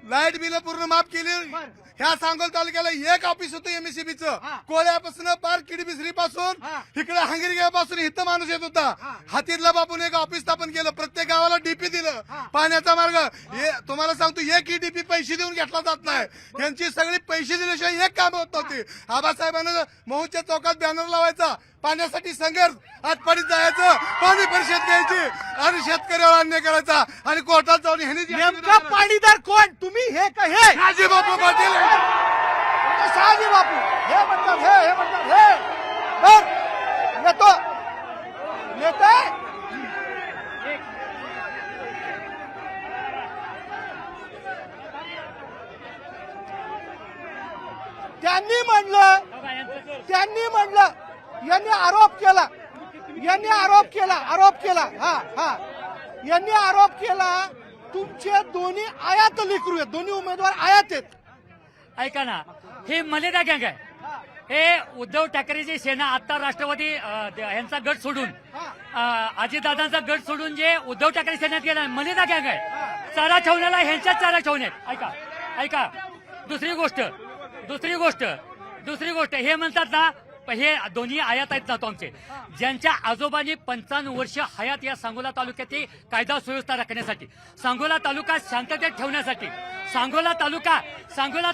लाईट बिलं पूर्ण माफ केली. ह्या सांगोल तालुक्याला एक ऑफिस होतं MSEBीचं. कोळ्यापासून पार किडबिसरी पासून इकडे हंगरगावापासून इथं माणूस येत होता. हातीतला बापून एक ऑफिस स्थापन केलं, प्रत्येक गावाला डीपी दिलं, पाण्याचा मार्ग. हे तुम्हाला सांगतो एकही डीपी पैसे देऊन घेतला जात नाही. यांची सगळी पैसे दिल्याशिवाय एक काम होत नव्हती. आबासाहेबांना महूच्या चौकात बॅनर लावायचा, पाण्यासाठी संघर्ष, आटपाडीत जायचं, पाणी परिषद घ्यायची आणि शेतकऱ्यावर अन्याय करायचा आणि कोर्टात जाऊन नेमका पाणीदार कोण? तुम्ही हे का हे? शहाजी बापू पाटील. शहाजी बापू हे म्हणतात, हे म्हणतात, हे येतो नेते. त्यांनी म्हणलं यांनी आरोप केला यांनी आरोप केला तुमचे दोन्ही आयात लेकरू आहेत, दोन्ही उमेदवार आयात आहेत. ऐका ना, हे मलेदा गँग आहे. हे उद्धव ठाकरेची सेना आता राष्ट्रवादी यांचा गट सोडून अजितदादांचा गट सोडून जे उद्धव ठाकरे सेनेत गेला मलेदा गँग आहे. चारा छावण्याला ह्यांच्याच चारा छावण्यात. ऐका दुसरी गोष्ट हे म्हणतात ना, हे दोन्ही आयात आहेत ना तो आमचे, ज्यांच्या आजोबांनी 55 वर्ष हयात या सांगोला तालुक्याची कायदा सुव्यवस्था राखण्यासाठी, सांगोला तालुका शांततेत ठेवण्यासाठी, सांगोला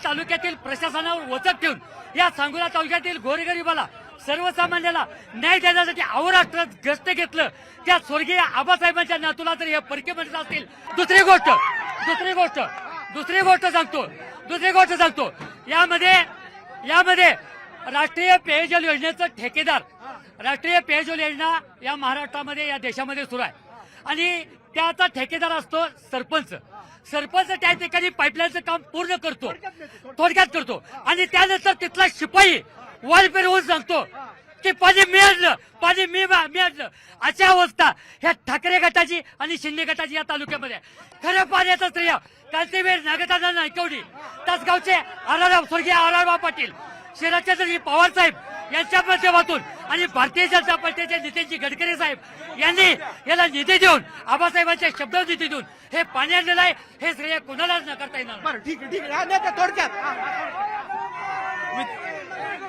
तालुक्यातील प्रशासनावर वचक ठेवून या सांगोला तालुक्यातील गोरगरिबाला सर्वसामान्याला न्याय देण्यासाठी अहोरात्र गस्त घेतलं त्या स्वर्गीय आबासाहेबांच्या नातूला जर हे परके म्हणत असतील. दुसरी गोष्ट सांगतो यामध्ये राष्ट्रीय पेयजल योजनेचं ठेकेदार, राष्ट्रीय पेयजल योजना या महाराष्ट्रामध्ये या देशामध्ये सुरू आहे आणि त्याचा ठेकेदार असतो सरपंच त्या ठिकाणी पाईपलाईनचं काम पूर्ण करतो, थोडक्यात करतो आणि त्यानंतर तिथला शिपाई वॉल पेरवून सांगतो की पाणी मिळालं. अशी अवस्था ह्या ठाकरे गटाची आणि शिंदे गटाची या तालुक्यामध्ये. खरं पाण्याचं श्रेय कांतीवीर नागदादा नायकवडी, तासगावचे स्वर्गीय आराराव पाटील, शहराचे पवार साहेब यांच्या माध्यमातून आणि भारतीय जनता पार्टीचे नेते गडकरी साहेब यांनी याला निधी देऊन, आबासाहेबांच्या शब्द निधी देऊन हे पाणी आणलेलं आहे. हे श्रेय कोणालाच न करता येणार. ठीक आहे. थोडक्यात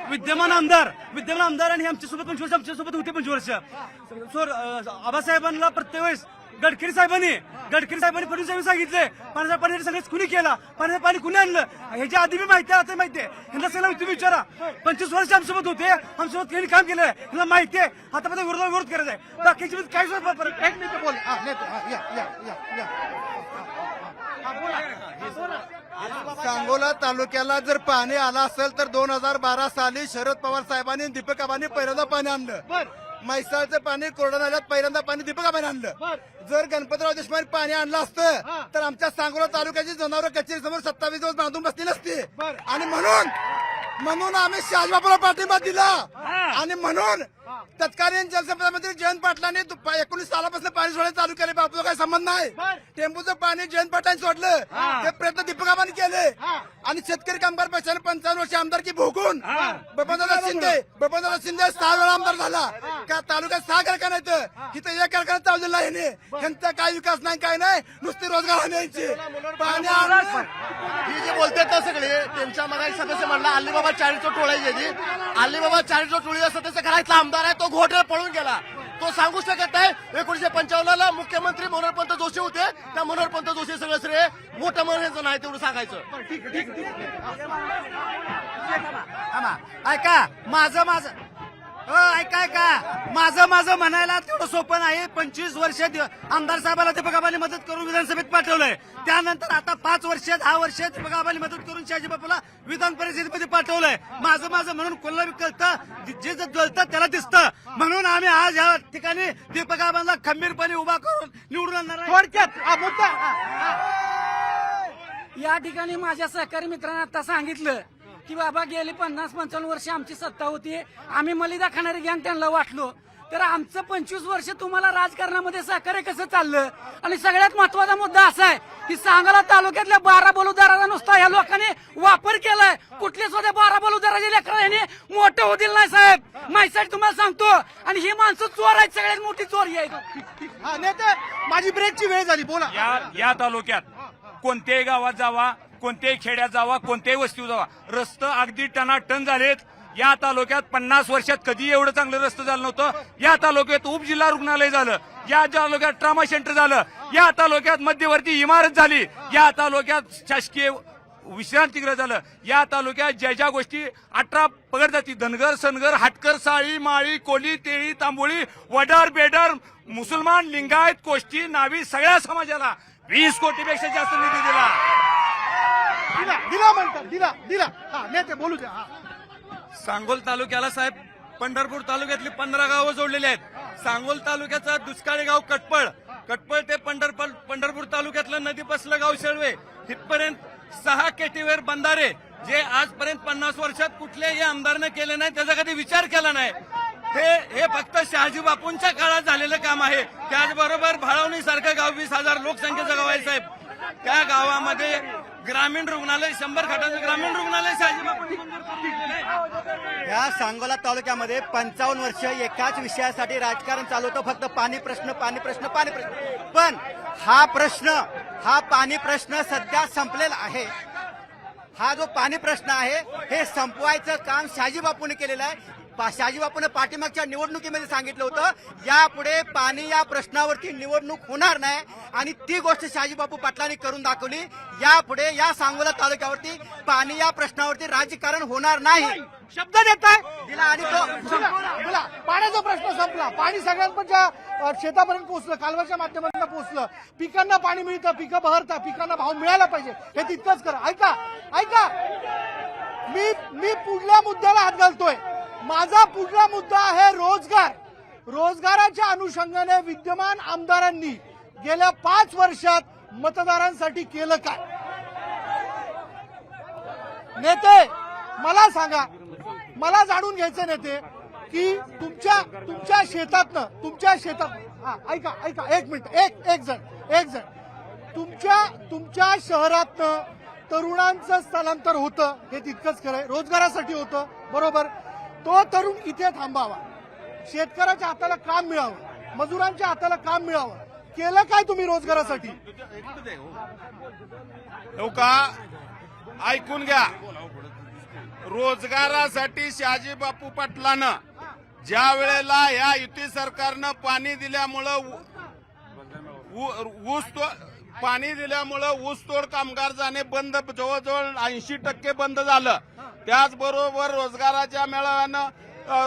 विद्यमान आमदार आणि आमच्यासोबत 25 वर्ष आमच्यासोबत होते 25 वर्ष. आबासाहेबांना प्रत्येक वेळेस गडकरी साहेबांनी फडणवीस साहेब सांगितले पाण्याचा सगळं कुणी केला, पाण्याचं पाणी कुणी आणलं, ह्याच्या आधी बी माहिती आहे, आता माहिती आहे. ह्यांना सगळं तुम्ही विचारा. 25 वर्ष आमच्यासोबत होते, आमच्यासोबत त्यांनी काम केलं, ह्यांना माहिती आहे. आता पण विरोध करायचा आहे. बाकीची काय एक मिनिट बोल. सांगोला तालुक्याला जर पाणी आलं असेल तर 2012 साली शरद पवार साहेबांनी दीपक आबांनी पहिल्यांदा पाणी आणलं. म्हैसाळचं पाणी कोरडा नाल्यात पहिल्यांदा पाणी दीपक आबांनी आणलं. जर गणपतराव देशमुख पाणी आणलं असतं तर आमच्या सांगोला तालुक्याची जनावरं कचेरी समोर 27 दिवस बांधून बसली नसती. आणि म्हणून आम्ही शहाजीबापूला पाठिंबा दिला आणि म्हणून तत्कालीन जलसंपदा मंत्री जयंत पाटलांनी 19 सालापासून पाणी सोडायला चालू केले. बापूचा काही संबंध नाही. टेंबूचं पाणी जयंत पाटलांनी सोडलं, ते प्रयत्न दीपक आबांनी केले आणि शेतकरी कामगार पक्षाने 55 वर्ष आमदारकी भोगून बबनदादा शिंदे 6 वेळा आमदार झाला. का तालुक्यात 6 कारखाने आहेत, तिथे 1 कारखाना चाललेला आहे. ह्यांचा काय विकास नाही, काय नाही, नुसती रोजगार आणायची. पाणी हे जे बोलतात ना सगळे त्यांच्या मग सदस्य म्हणला अल्लीबाबा 40 टोळा गेली. अल्लीबाबा 40 टोळीचा सदस्य करायचा आमदार आहे, तो घोटाळा पळून गेला. तो सांगू शकत नाही. 1955ला मुख्यमंत्री मनोहरपंत जोशी होते, त्या मनोहरपंत जोशी सगळं श्रेय मोठं म्हणायचं नाही, तेवढं सांगायचं. ऐका माझं म्हणायला तेवढं सोपं नाही. 25 वर्ष आमदार साहेबाला दीपक आबांनी मदत करून विधानसभेत पाठवलंय. त्यानंतर आता 5 वर्ष 10 वर्ष दीपक आबांनी मदत करून शहाजीबापूला विधान परिषदेमध्ये पाठवलंय. माझं म्हणून कोणाला कळतं, जे जळतं त्याला दिसतं. म्हणून आम्ही आज या ठिकाणी दीपक आबांना खंबीरपणे उभा करून निवडून आणणार आहे. थोडक्यात या ठिकाणी माझ्या सहकारी मित्रांना आता सांगितलं की बाबा गेली 50-55 वर्ष आमची सत्ता होती, आम्ही मलिदा खाणारी गँग त्यांना वाटलो. तर आमचं 25 वर्ष तुम्हाला राजकारणामध्ये सहकार्य कसं चाललं. आणि सगळ्यात महत्वाचा मुद्दा असा आहे की सांगोला तालुक्यातल्या 12 बलुदाराचा नुसता या लोकांनी वापर केलाय. कुठले सुद्धा 12 बलुदाराचे लेकरं यांनी मोठं होऊ दिलं नाही साहेब. माझ्यासाठी तुम्हाला सांगतो. आणि ही माणसं चोर आहेत, सगळ्यात मोठी चोर ही आहे. नेते माझी ब्रेकची वेळ झाली. बोला. या तालुक्यात कोणत्याही गावात जावा, कोणत्याही खेड्यात जावा, कोणत्याही वस्तीवर जावा, रस्ते अगदी टनाटन झालेत. या तालुक्यात 50 वर्षात कधी एवढं चांगलं रस्ते झालं नव्हतं. या तालुक्यात उपजिल्हा रुग्णालय झालं, या तालुक्यात ट्रॉमा सेंटर झालं, या तालुक्यात मध्यवर्ती इमारत झाली, या तालुक्यात शासकीय विश्रांतीगृह झालं. या तालुक्यात ज्या गोष्टी 18 पगड जाती, धनगर, सनगर, हाटकर, साळी, माळी, कोली, तेळी, तांबोळी, वडर, बेडर, मुसलमान, लिंगायत, कोष्टी, नावी सगळ्या समाजाला 20 कोटीपेक्षा जास्त निधी दिला. दिला. नेते बोलू द्या. सांगोल तालुक्याला साहेब पंढरपूर तालुक्यातली 15 गावं जोडलेली आहेत. सांगोल तालुक्याचं दुष्काळी गाव कटपळ ते पंढरपूर तालुक्यातलं नदीपासलं गाव शेळवे इथपर्यंत 6 केटीवेर बंधारे जे आजपर्यंत 50 वर्षात कुठल्याही आमदारनं केले नाही, त्याचा कधी विचार केला नाही. हे फक्त शहाजी बापूंच्या काळात झालेलं काम आहे. त्याचबरोबर भाळवणी सारखं गाव 20,000 लोकसंख्येचं गाव आहे साहेब. त्या गावामध्ये ग्रामीण रुग्णालय 100 खाटाचं ग्रामीण रुग्णालय शहाजी बापूंनी मंजूर करून दिलेलं आहे. या सांगोला तालुक्यामध्ये 55 वर्ष एकाच विषयासाठी राजकारण चालू होतं, फक्त पाणी प्रश्न पाणी प्रश्न पाणी प्रश्न. पण हा पाणी प्रश्न सध्या संपलेला आहे. हा जो पाणी प्रश्न आहे हे संपवायचं काम शहाजी बापूंनी केलेलं आहे. शहाजी बापूने पाठीमागच्या निवडणुकीमध्ये सांगितलं होतं, यापुढे पाणी या प्रश्नावरती निवडणूक होणार नाही, आणि ती गोष्ट शहाजी बापू पाटलांनी करून दाखवली. यापुढे या सांगोला तालुक्यावरती पाणी या प्रश्नावरती राजकारण होणार नाही. शब्द देताय दिला, आणि तो बोला, पाण्याचा प्रश्न संपला. पाणी सगळ्यांच्या शेतापर्यंत पोहोचलं, कालव्याच्या माध्यमातून पोहोचलं. पिकांना पाणी मिळतं, पिकं बहरतात, पिकांना भाव मिळाला पाहिजे, हे तितकंच करा. ऐका मी पुढल्या मुद्द्याला हात घालतोय. माझा पुढला मुद्दा आहे रोजगार. रोजगाराच्या अनुषंगाने विद्यमान आमदारांनी गेल्या 5 वर्षात मतदारांसाठी केलं काय? नेते मला सांगा, मला जाणून घ्यायचं नेते की तुमच्या शेतात ऐका एक मिनिट, एक जण तुमच्या शहरातनं तरुणांचं स्थलांतर होतं, हे तितकंच खरंय. रोजगारासाठी होतं, बरोबर. तो तरुण इथे थांबावा, शेतकऱ्याच्या हाताला काम मिळावं, मजुरांच्या हाताला काम मिळावं. केलं काय तुम्ही रोजगारासाठी? हो का, ऐकून घ्या. रोजगारासाठी शहाजी बापू पाटलानं ज्या वेळेला या युती सरकारनं पाणी दिल्यामुळं ऊसतोड कामगार जाणे बंद, जवळजवळ 80% बंद झालं. त्याचबरोबर रोजगाराच्या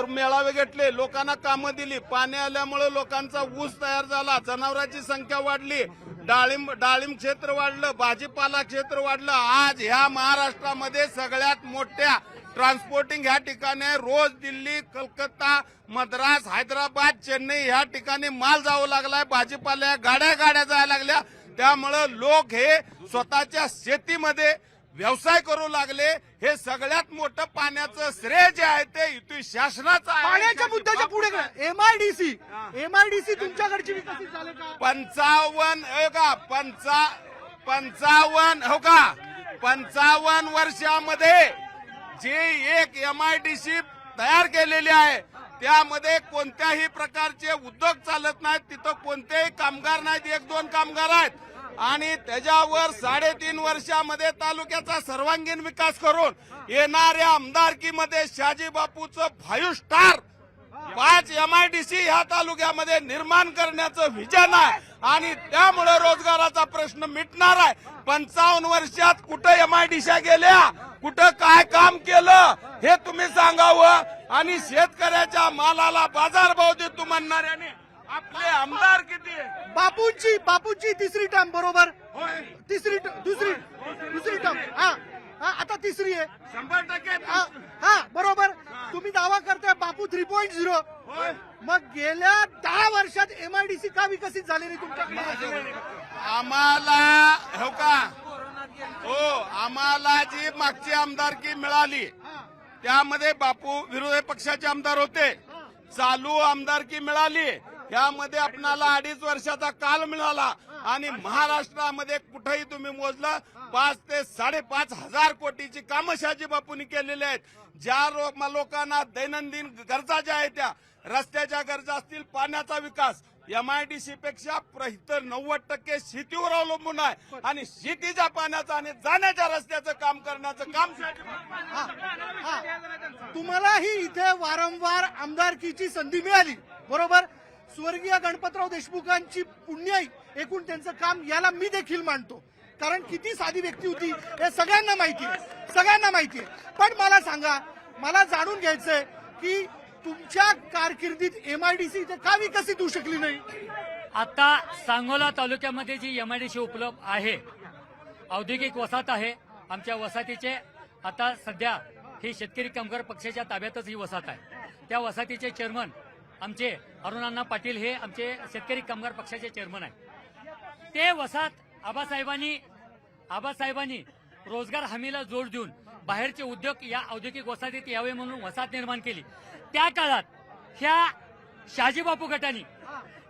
मेळावे घेतले, लोकांना कामं दिली. पाणी आल्यामुळे लोकांचा ऊस तयार झाला, जनावरांची संख्या वाढली, डाळिंब क्षेत्र वाढलं, भाजीपाला क्षेत्र वाढलं. आज ह्या महाराष्ट्रामध्ये सगळ्यात मोठ्या ट्रान्सपोर्टिंग ह्या ठिकाणी रोज दिल्ली, कलकत्ता, मद्रास, हैदराबाद, चेन्नई ह्या ठिकाणी माल जावं लागलाय. भाजीपाल्या गाड्या जायला लागल्या. त्यामुळं लोक हे स्वतःच्या शेतीमध्ये व्यवसाय करू लागले. हे सगळ्यात मोठं पाण्याचं श्रेय जे आहे ते युती शासनाचं आहे. पाण्याच्या मुद्द्याच्या पुढे एमआयडीसी तुमच्याकडची विकसित झाले का? 55 वर्षामध्ये जे एक एमआयडीसी तयार केलेली आहे त्यामध्ये कोणत्याही प्रकारचे उद्योग चालत नाहीत. तिथं कोणतेही कामगार नाहीत, 1-2 कामगार आहेत. आणि त्याच्यावर 3.5 वर्षामध्ये तालुक्याचा सर्वांगीण विकास करून येणाऱ्या आमदारकीमध्ये शहाजी बापूचं 5 स्टार 5 एमआयडीसी ह्या तालुक्यामध्ये निर्माण करण्याचं विजन आहे. आणि त्यामुळे रोजगाराचा प्रश्न मिटणार आहे. 55 वर्षात कुठं एमआयडीसी गेल्या, कुठं काय काम केलं हे तुम्ही सांगावं. आणि शेतकऱ्याच्या मालाला बाजारभाव देतो म्हणणाऱ्याने आपले आमदार किती? बापूंची तिसरी टर्म, बरोबर. दुसरी टर्म, आता तिसरी आहे. 100% बरोबर. तुम्ही दावा करताय बापू 3.0. मग गेल्या 10 वर्षात एमआयडीसी का विकसित झाली नाही तुमच्याकडे? आम्हाला जी मागची आमदारकी मिळाली त्यामध्ये बापू विरोधी पक्षाचे आमदार होते. चालू आमदारकी मिळाली यामध्ये आपणाला 2.5 वर्षाचा काल मिळाला. आणि महाराष्ट्रामध्ये कुठेही तुम्ही मोजलं 5 ते 5.5 हजार कोटीची कामं शहाजी बापूंनी केलेली आहेत. ज्या लोकांना दैनंदिन गरजा ज्या आहेत त्या रस्त्याच्या गरजा असतील, पाण्याचा विकास, एमआयडीसी पेक्षा इतर 90% शेतीवर अवलंबून आहे. आणि शेतीच्या पाण्याचं आणि जाण्याच्या रस्त्याचं काम करण्याचं काम तुम्हालाही इथे वारंवार आमदारकीची संधी मिळाली, बरोबर. स्वर्गीय गणपतराव देशमुखांची पुण्याई एकूण त्यांचं काम, याला मी देखील मानतो. कारण किती साधी व्यक्ती होती हे सगळ्यांना माहिती आहे. पण मला सांगा, मला जाणून घ्यायचंय की तुमच्या कारकिर्दीत एमआयडीसी इथे का विकसित होऊ शकली नाही? आता सांगोला तालुक्यामध्ये जी एमआयडीसी उपलब्ध आहे, औद्योगिक वसाहत आहे. आमच्या वसाहतीचे आता सध्या ही शेतकरी कामगार पक्षाच्या ताब्यातच ही वसाहत आहे. त्या वसाहतीचे चेअरमन आमचे अरुणांना पाटील हे आमचे शेतकरी कामगार पक्षाचे चेअरमन आहे. ते वसाहत आबासाहेबांनी रोजगार हमीला जोड देऊन बाहेरचे उद्योग या औद्योगिक वसाहतीत यावे म्हणून वसाहत निर्माण केली. त्या काळात ह्या शहाजीबापू गटाने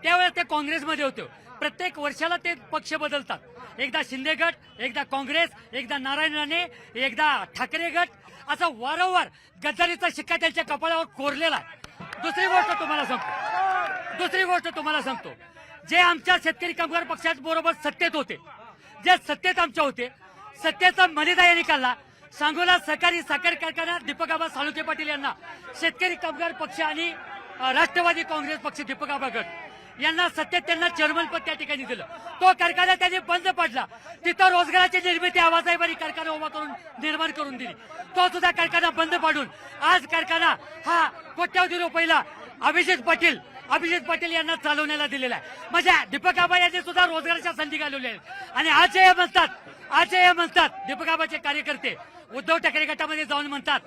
त्यावेळेस ते काँग्रेसमध्ये होते. प्रत्येक वर्षाला ते पक्ष बदलतात. एकदा शिंदे गट, एकदा काँग्रेस, एकदा नारायण राणे, एकदा ठाकरे गट, असा वारंवार गद्दारीचा शिक्का त्यांच्या कपाळावर कोरलेला आहे. दुसरी गोष्ट तुम्हाला सांगतो, जे आमच्या शेतकरी कामगार पक्षाबरोबर सत्तेत होते, जे सत्तेत आमच्या होते, सत्तेचा मर्यादा यांनी काढला. सांगोला सहकारी साखर कारखाना दीपक आबा साळुंखे पाटील यांना शेतकरी कामगार पक्ष आणि राष्ट्रवादी काँग्रेस पक्ष दीपक आबा गट यांना सत्तेत त्यांना चेअरमन पद त्या ठिकाणी दिलं. तो कारखाना त्यांनी बंद पडला. तिथं रोजगाराची निर्मिती आबासाहेबांनी कारखाना उभा करून निर्माण करून दिली. तो सुद्धा कारखाना बंद पाडून आज कारखाना हा कोट्यावधी रुपयाला अभिजित पाटील यांना चालवण्याला दिलेला आहे. म्हणजे दीपक आबा यांनी सुद्धा रोजगाराच्या संधी घालवल्या आहेत. आणि आज हे म्हणतात दीपक आबाचे कार्यकर्ते उद्धव ठाकरे गटामध्ये जाऊन म्हणतात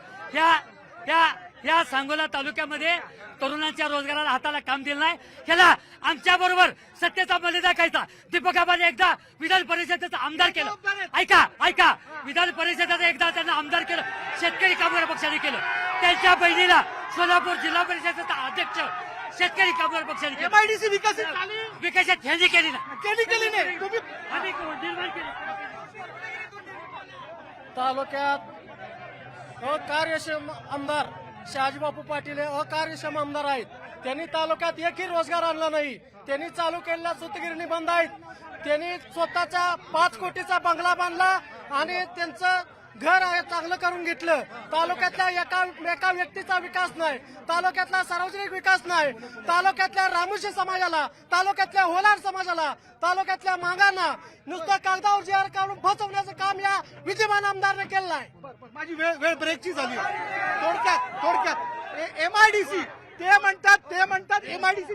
या सांगोला तालुक्यामध्ये तरुणांच्या रोजगाराला हाताला काम दिलं नाही. ह्याला आमच्या बरोबर सत्तेचा मर्यादा खायचा. दीपक आबाने एकदा विधान परिषदेचं आमदार केलं. ऐका विधान परिषदेचं एकदा त्यांना आमदार केलं, शेतकरी कामगार पक्षाने केलं. त्यांच्या बहिणीला सोलापूर जिल्हा परिषदेचा अध्यक्ष शेतकरी कामगार पक्षाने केलं. MIDC विकसित ह्यांनी केली ना, केली नाही. तुम्ही आम्ही निर्माण केली. तालुक्यात अकार्यक्षम आमदार शहाजीबापू पाटील हे अकार्यक्षम आमदार आहेत. त्यांनी तालुक्यात एकही रोजगार आणला नाही. त्यांनी चालू केलेल्या सूतगिरणी बंद आहेत. त्यांनी स्वतःचा 5 कोटीचा बंगला बांधला आणि त्यांचं घर आहे चांगलं करून घेतलं. तालुक्यातल्या एका व्यक्तीचा विकास नाही, तालुक्यातला सार्वजनिक विकास नाही, तालुक्यातल्या रामुशी समाजाला, तालुक्यातल्या होलार समाजाला, तालुक्यातल्या मागांना नुसतं कागदावर जेआर काढून फसवण्याचं काम या विद्यमान आमदारने केलं आहे. माझी वेळ ब्रेकची झाली. थोडक्यात MIDC ते म्हणतात MIDC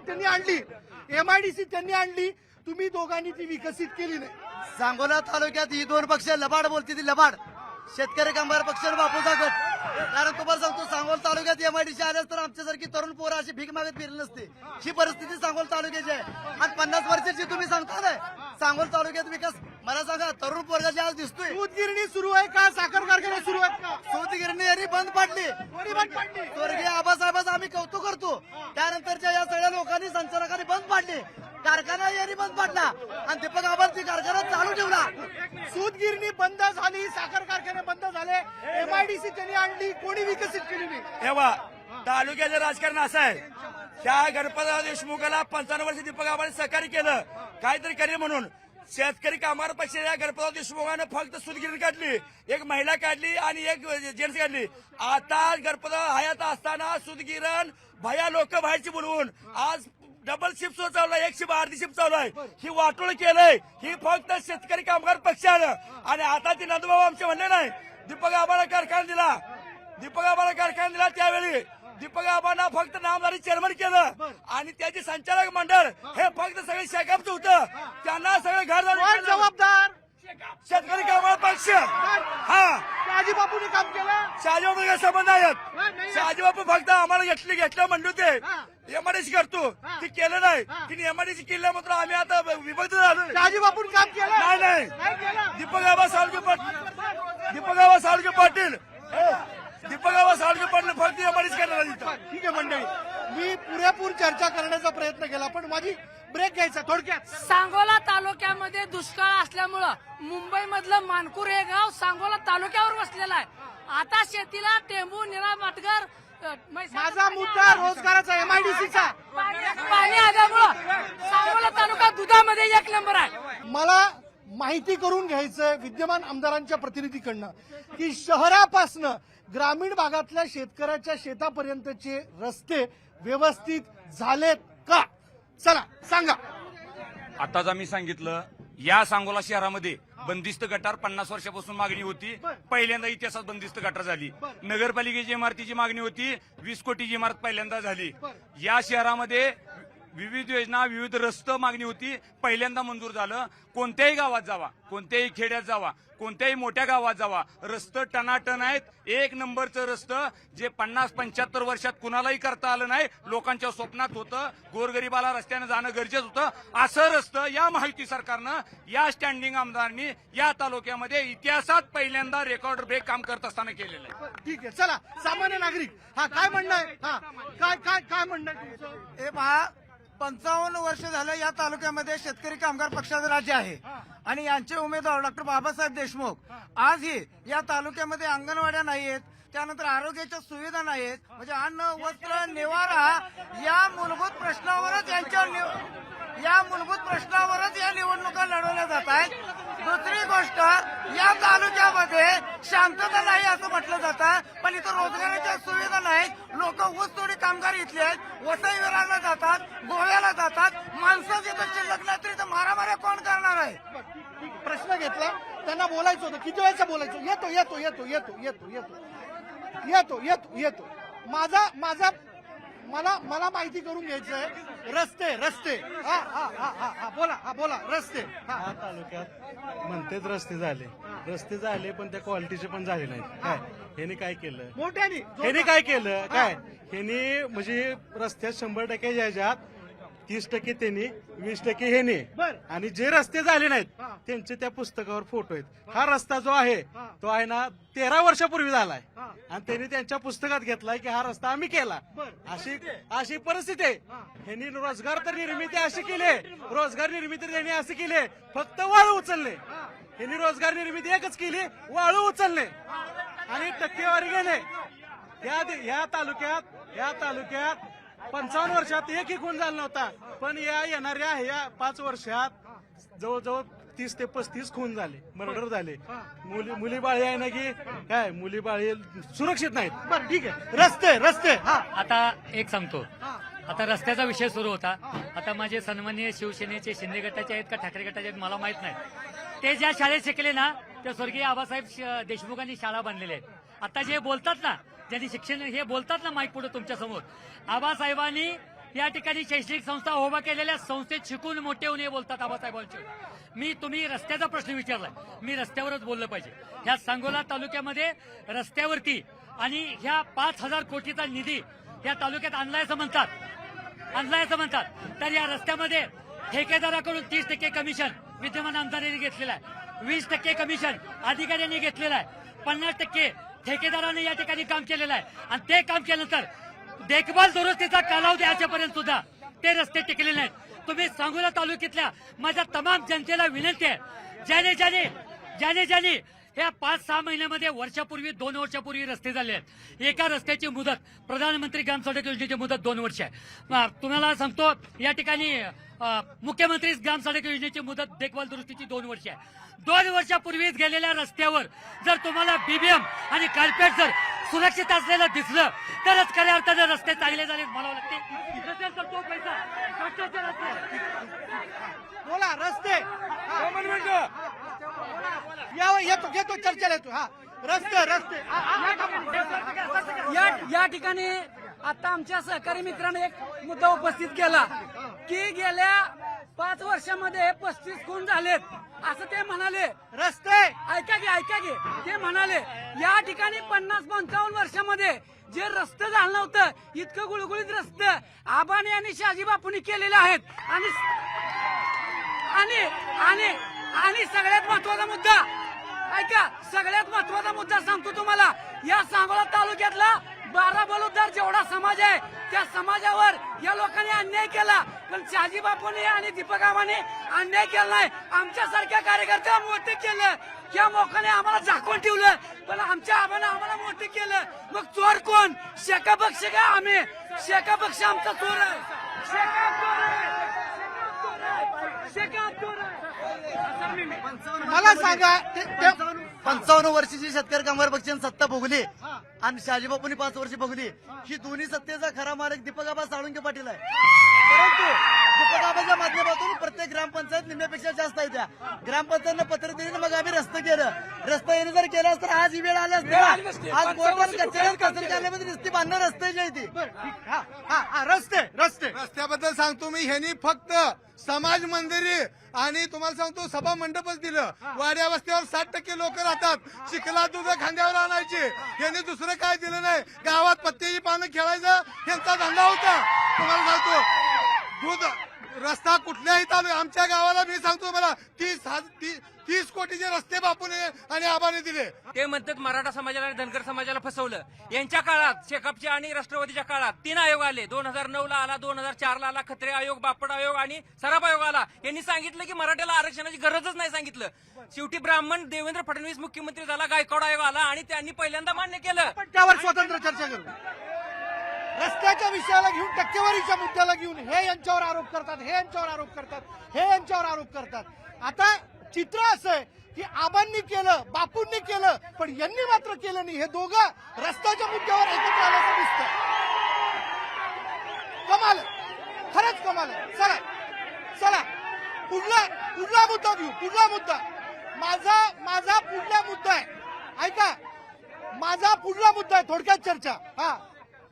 त्यांनी आणली. तुम्ही दोघांनी ती विकसित केली नाही. सांगोला तालुक्यात ही 2 पक्ष लबाड बोलते ती लबाड. शेतकरी कामगार पक्ष आणि बापूचा गट. कारण तुम्हाला सांगतो सांगोल तालुक्यात MIDC आल्यास तर आमच्यासारखी तरुण पोरं अशी भीक मागत फिरली नसते. ही परिस्थिती सांगोल तालुक्याची आहे. आणि 50 वर्षाची तुम्ही सांगता ना सांगोल तालुक्यात विकास, मला सांगा तरुण पोरगाची आज दिसतोय. सूतगिरणी सुरू आहे का? साखर कारखाने सुरू आहेत का? सूतगिरणी यांनी बंद पाडली. स्वर्गीय आबासाहेबांचं आम्ही कौतुक करतो. त्यानंतरच्या या सगळ्या लोकांनी संचालकांनी बंद पाडले. कारखाना यांनी बंद पाडला आणि दीपक आबांनी कारखाना चालू ठेवला. सूतगिरणी बंद झाली, साखर कारखाने बंद झाले. MIDC त्यांनी आणली, कोणी विकसित केली नाही. तेव्हा तालुक्याचं राजकारण असं आहे, त्या गणपतराव देशमुखाला 55 वर्ष दीपक आबांनी सहकार्य केलं काहीतरी करेल म्हणून. शेतकरी कामगार पक्षाच्या गणपतराव देशमुखानं फक्त सूतगिरणी काढली, एक महिला काढली आणि एक जेंट्स काढली. आता गणपतराव हयात असताना सूतगिरण भया लोक बाहेरची बोलवून आज डबल शिफ्ट चालू आहे, 1 शिफ्ट अर्धी शिफ्ट चालू आहे. ही वाटोळ केलंय ही फक्त शेतकरी कामगार पक्षानं. आणि आता ती नंदूबाबू आमचे म्हणले नाही दीपक आबाला कारखाना दिला, त्यावेळी दीपक आबांना फक्त नामदारी चेअरमन केलं आणि त्याचे संचालक मंडळ हे फक्त सगळे शेकापचं होतं. त्यांना सगळे घर जबाबदार शेतकरी कामगार पक्ष. हा शहाजीबापूने काम केलं. शहाजीबापू काय संबंध आहेत? शहाजीबापू फक्त आम्हाला घेतलं म्हणतो ते MIDC करतो, ती केलं नाही. तिने MIDC केल्या मात्र आम्ही आता विभक्त झालो. शहाजीबापूने काम केलं नाही. दीपक आबा साळुंखे पाटील फक्त MIDC करणार. ठीक आहे मंडळी, मी पुरेपूर चर्चा करण्याचा प्रयत्न केला पण माझी ब्रेक घ्यायचा. थोडक्यात सांगोला तालुक्यामध्ये दुष्काळ असल्यामुळं मुंबईमधलं मानपूर हे गाव सांगोला तालुक्यावर वसलेलं आहे. आता शेतीला टेंबू, निरा, मातगर, माझा मुद्दा रोजगाराचा MIDCचा. पाणी आल्यामुळं सांगोला तालुका दुधामध्ये 1 नंबर आहे. मला माहिती करून घ्यायचंय विद्यमान आमदारांच्या प्रतिनिधीकडनं की शहरापासनं ग्रामीण भागातल्या शेतकऱ्याच्या शेतापर्यंतचे रस्ते व्यवस्थित झालेत का? चला सांगा. आताच आम्ही सांगितलं या सांगोला शहरामध्ये बंदिस्त गटार 50 वर्षापासून मागणी होती. पहिल्यांदा इतिहासात बंदिस्त गटार झाली. नगरपालिकेची इमारतीची मागणी होती, 20 कोटीची इमारत पहिल्यांदा झाली. या शहरामध्ये विविध योजना, विविध रस्ते मागणी होती, पहिल्यांदा मंजूर झालं. कोणत्याही गावात जावा, कोणत्याही खेड्यात जावा, कोणत्याही मोठ्या गावात जावा, रस्ते टनाटन आहेत. एक नंबरचं रस्तं जे 50-75 वर्षात कुणालाही करता आलं नाही, लोकांच्या स्वप्नात होतं. गोरगरिबाला रस्त्यानं जाणं गरजेचं होतं. असं रस्तं या महायुती सरकारनं, या स्टँडिंग आमदारांनी या तालुक्यामध्ये इतिहासात पहिल्यांदा रेकॉर्ड ब्रेक काम करत असताना केलेलं आहे. ठीक आहे, चला सामान्य नागरिक हा काय म्हणणं आहे, हा काय काय काय म्हणणं आहे तुमचं? हे पहा 55 वर्ष झालं या तालुक्यामध्ये शेतकरी कामगार पक्षाचं राज्य आहे आणि यांचे उमेदवार डॉक्टर बाबासाहेब देशमुख आजही या तालुक्यामध्ये अंगणवाड्या नाहीयेत, त्यानंतर आरोग्याच्या सुविधा नाहीत. म्हणजे अन्न, वस्त्र, निवारा या मूलभूत प्रश्नावरच या निवडणुका लढवल्या जात आहेत. दुसरी गोष्ट, या तालुक्यामध्ये शांतता नाही असं म्हटलं जातं, पण इथं रोजगाराच्या सुविधा नाहीत. लोक ऊसतोडी कामगार इथले आहेत, वसई विरारला जातात, गोव्याला जातात. माणसं जिथं शिल्लक नाही तरी इथं मारामाऱ्या कोण करणार आहे? प्रश्न घेतला, त्यांना बोलायचं होतं. किती वेळचं बोलायचं? येतो येतो येतो येतो येतो येतो येतो येतो येतो माझा मला माहिती करून घ्यायचंय. रस्ते रस्ते हा हा हा हा हा बोला, हा बोला. रस्ते हा तालुक्यात म्हणतेच रस्ते झाले पण त्या क्वालिटीचे पण झाले नाहीत. काय ह्याने काय केलं? ह्याने काय केलं? काय ह्याने म्हणजे रस्त्यात 100% यायच्यात 30% त्यांनी, 20% ह्याने. आणि जे रस्ते झाले नाहीत त्यांचे त्या पुस्तकावर फोटो आहेत. हा रस्ता जो आहे तो आहे ना 13 वर्षापूर्वी झालाय आणि त्यांनी त्यांच्या पुस्तकात घेतलाय की हा रस्ता आम्ही केला. अशी परिस्थिती आहे. ह्यांनी रोजगार तर निर्मिती अशी केली, रोजगार निर्मिती त्यांनी अशी केली, फक्त वाळू उचलले. ह्यांनी रोजगार निर्मिती एकच केली, वाळू उचलले आणि टक्केवारी गेले. या तालुक्यात 55 वर्षात एकही खून झाला नव्हता, पण या येणाऱ्या 5 वर्षात जवळजवळ 30 ते 35 खून झाले, मर्डर झाले. मुली बाळी आहे ना की काय, मुली बाळी सुरक्षित नाहीत. बरं ठीक आहे. रस्ते हा आता एक सांगतो, आता रस्त्याचा विषय सुरू होता. आता माझे सन्माननीय शिवसेनेचे शिंदे गटाचे आहेत का ठाकरे गटाचे आहेत मला माहित नाही. ते ज्या शाळेत शिकले ना त्या स्वर्गीय आबासाहेब देशमुखांनी शाळा बांधलेल्या आहेत. आता जे बोलतात ना, ज्यांनी शिक्षण हे बोलतात ना माईक पुढे तुमच्या समोर, आबासाहेबांनी या ठिकाणी शैक्षणिक संस्था उभा केलेल्या संस्थेत शिकून मोठे होऊन हे बोलतात आबासाहेबांचे. तुम्ही रस्त्याचा प्रश्न विचारलाय, मी रस्त्यावरच बोललं पाहिजे. ह्या सांगोला तालुक्यामध्ये रस्त्यावरती आणि ह्या 5,000 कोटीचा निधी या तालुक्यात आणलाय असं म्हणतात. तर या रस्त्यामध्ये ठेकेदाराकडून 30% कमिशन विद्यमान आमदारांनी घेतलेलं आहे, 20% कमिशन अधिकाऱ्यांनी घेतलेलं आहे, 50% ठेकेदाराने या ठिकाणी काम केलेलं आहे. आणि ते काम केल्यानंतर देखभाल दुरुस्तीचा कालावधी आजपर्यंत सुद्धा ते रस्ते टिकलेले नाहीत. तुम्ही सांगोला तालुक्यातल्या माझ्या तमाम जनतेला विनंती आहे, ज्याने या 5-6 महिन्यामध्ये 2 वर्षापूर्वी रस्ते झाले आहेत. एका रस्त्याची मुदत प्रधानमंत्री ग्राम सडक योजनेची मुदत 2 वर्ष आहे. तुम्हाला सांगतो या ठिकाणी मुख्यमंत्री ग्राम सडक योजनेची मुदत देखभाल दुरुस्तीची 2 वर्ष आहे. 2 वर्षापूर्वीच गेलेल्या रस्त्यावर जर तुम्हाला बीबीएम आणि कार्पेट जर सुरक्षित असलेलं दिसलं तरच खऱ्या अर्थाने रस्ते चांगले झाले मला वाटते. नसेल तर तो पैसा कष्टाचे रस्ते. बोला. रस्ते येतो चर्चेला येतो. हा रस्ते या ठिकाणी आता आमच्या सहकारी मित्रांनी एक मुद्दा उपस्थित केला की गेल्या 5 वर्षामध्ये 35 खून झालेत असं ते म्हणाले. रस्ते ऐका की ते म्हणाले या ठिकाणी 50-55 वर्षामध्ये जे रस्ते झालं नव्हतं इतकं गुळगुळीत रस्ते आबाने आणि शहाजी बापूंनी केलेले आहेत. आणि सगळ्यात महत्वाचा मुद्दा ऐका, सगळ्यात महत्वाचा मुद्दा सांगतो तुम्हाला. या सांगोला तालुक्यातला 12 बलुतदार जेवढा समाज आहे त्या समाजावर या लोकांनी अन्याय केला, पण शहाजी बापूंनी आणि दीपक आबांनी अन्याय केला नाही. आमच्यासारख्या कार्यकर्त्याला मोठे केलं, या मोकाने आम्हाला झाकून ठेवलं, पण आमच्या आबाने आम्हाला मोठे केलं. मग चोर कोण? शेका पक्ष का आम्ही? शेका पक्ष आमचा चोर आहे. मला सांगा 55 वर्षाची शेतकरी कामगार पक्षाने सत्ता भोगली आणि शहाजीबापूंनी 5 वर्ष भोगली. ही दोन्ही सत्तेचा खरा मालक दीपक आबा साळुंके पाटील आहे. परंतु दीपकाबाच्या माध्यमातून प्रत्येक ग्रामपंचायत निम्म्यापेक्षा जास्त आहे त्या ग्रामपंचायतनं पत्र दिले मग आम्ही रस्ते केलं. रस्ता येणे जर केलं तर आज ही वेळ आली असते. आज कोर्टात कचेरी कार्यालयामध्ये नुसती बांधणं रस्त्याची आहे ती. रस्त्याबद्दल सांगतो मी, ह्यांनी फक्त समाज मंदिरे आणि तुम्हाला सांगतो सभा मंडपच दिलं. वाड्या वस्त्यावर 60% लोक राहतात. चिखला दूध खांद्यावर आणायचे. यांनी दुसरं काय दिलं नाही. गावात पत्त्याची पानं खेळायचं यांचा धंदा होता. तुम्हाला सांगतो दूध रस्ता कुठल्याही तालुक्यात आमच्या गावाला मी सांगतो मला 30 कोटीचे रस्ते बापूने आणि आबाने दिले. ते म्हणतात मराठा समाजाला आणि धनगर समाजाला फसवलं. यांच्या काळात शेकापच्या आणि राष्ट्रवादीच्या काळात 3 आयोग आले. 2009 ला आला, 2004 ला आला, खत्रे आयोग, बापट आयोग आणि सराफ आयोग आला. यांनी सांगितलं की मराठ्याला आरक्षणाची गरजच नाही सांगितलं. शेवटी ब्राह्मण देवेंद्र फडणवीस मुख्यमंत्री झाला, गायकवाड आयोग आला आणि त्यांनी पहिल्यांदा मान्य केलं. पण त्यावर स्वतंत्र चर्चा करू. रस्त्याच्या विषयाला घेऊन, टक्केवारीच्या मुद्द्याला घेऊन हे यांच्यावर आरोप करतात, हे यांच्यावर आरोप करतात, हे यांच्यावर आरोप करतात. आता चित्र असं आहे की आबांनी केलं, बापूंनी केलं, पण यांनी मात्र केलं नाही. हे दोघं रस्त्याच्या मुद्द्यावर एकत्र आल्याचं दिसतं. कमाल आहे, खरंच कमाल आहे. चला चला पुढला मुद्दा घेऊ. पुढला मुद्दा माझा पुढला मुद्दा आहे. ऐका, माझा पुढला मुद्दा आहे. थोडक्यात चर्चा.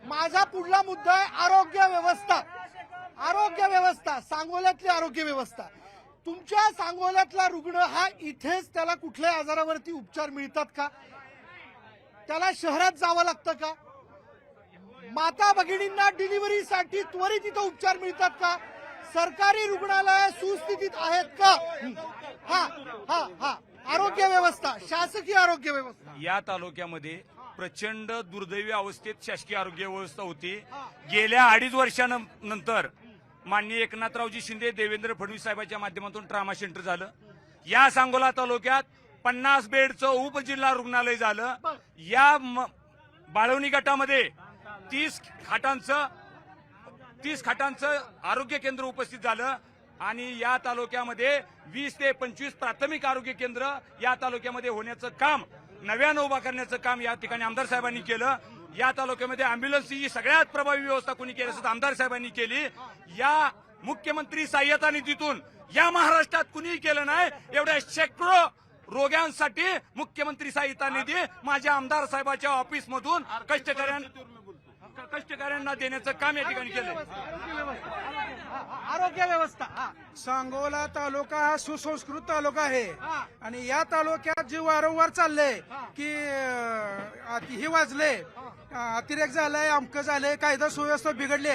माझा पुढला मुद्दा आहे आरोग्य व्यवस्था. आरोग्य व्यवस्था, सांगोल्यातली आरोग्य व्यवस्था. तुमच्या सांगोल्यातला रुग्ण हा इथेच त्याला कुठल्याही आजारावरती उपचार मिळतात का? त्याला शहरात जावं लागतं का? माता भगिनींना डिलिव्हरीसाठी त्वरित इथं उपचार मिळतात का? सरकारी रुग्णालय सुस्थितीत आहेत का? हा आरोग्य व्यवस्था, शासकीय आरोग्य व्यवस्था. या तालुक्यामध्ये प्रचंड दुर्दैवी अवस्थेत शासकीय आरोग्य व्यवस्था होती. गेल्या 2.5 वर्षानंतर माननीय एकनाथरावजी शिंदे, देवेंद्र फडणवीस साहेबांच्या माध्यमातून ट्रामा सेंटर झालं. या सांगोला तालुक्यात 50 बेडचं उपजिल्हा रुग्णालय झालं. या बाळवणी गटामध्ये 30 खाटांचं आरोग्य केंद्र उपस्थित झालं आणि या तालुक्यामध्ये 20 ते 25 प्राथमिक आरोग्य केंद्र या तालुक्यामध्ये होण्याचं काम, नव्यानं उभा करण्याचं काम या ठिकाणी आमदार साहेबांनी केलं. या तालुक्यामध्ये अँब्युलन्सची सगळ्यात प्रभावी व्यवस्था कोणी केली असं आमदार साहेबांनी केली. या मुख्यमंत्री सहाय्यता निधीतून या महाराष्ट्रात कुणीही केलं नाही. एवढ्या शेकडो रोग्यांसाठी मुख्यमंत्री सहाय्यता निधी माझ्या आमदार साहेबांच्या ऑफिसमधून कष्टकऱ्यांना देण्याचं काम या ठिकाणी केलं. आरोग्य व्यवस्था. सांगोला तालुका हा सुसंस्कृत तालुका आहे आणि या तालुक्यात जे वारंवार चाललंय की हे वाजले, अतिरेक झालाय, अमकं झालंय, कायदा सुव्यवस्था बिघडली.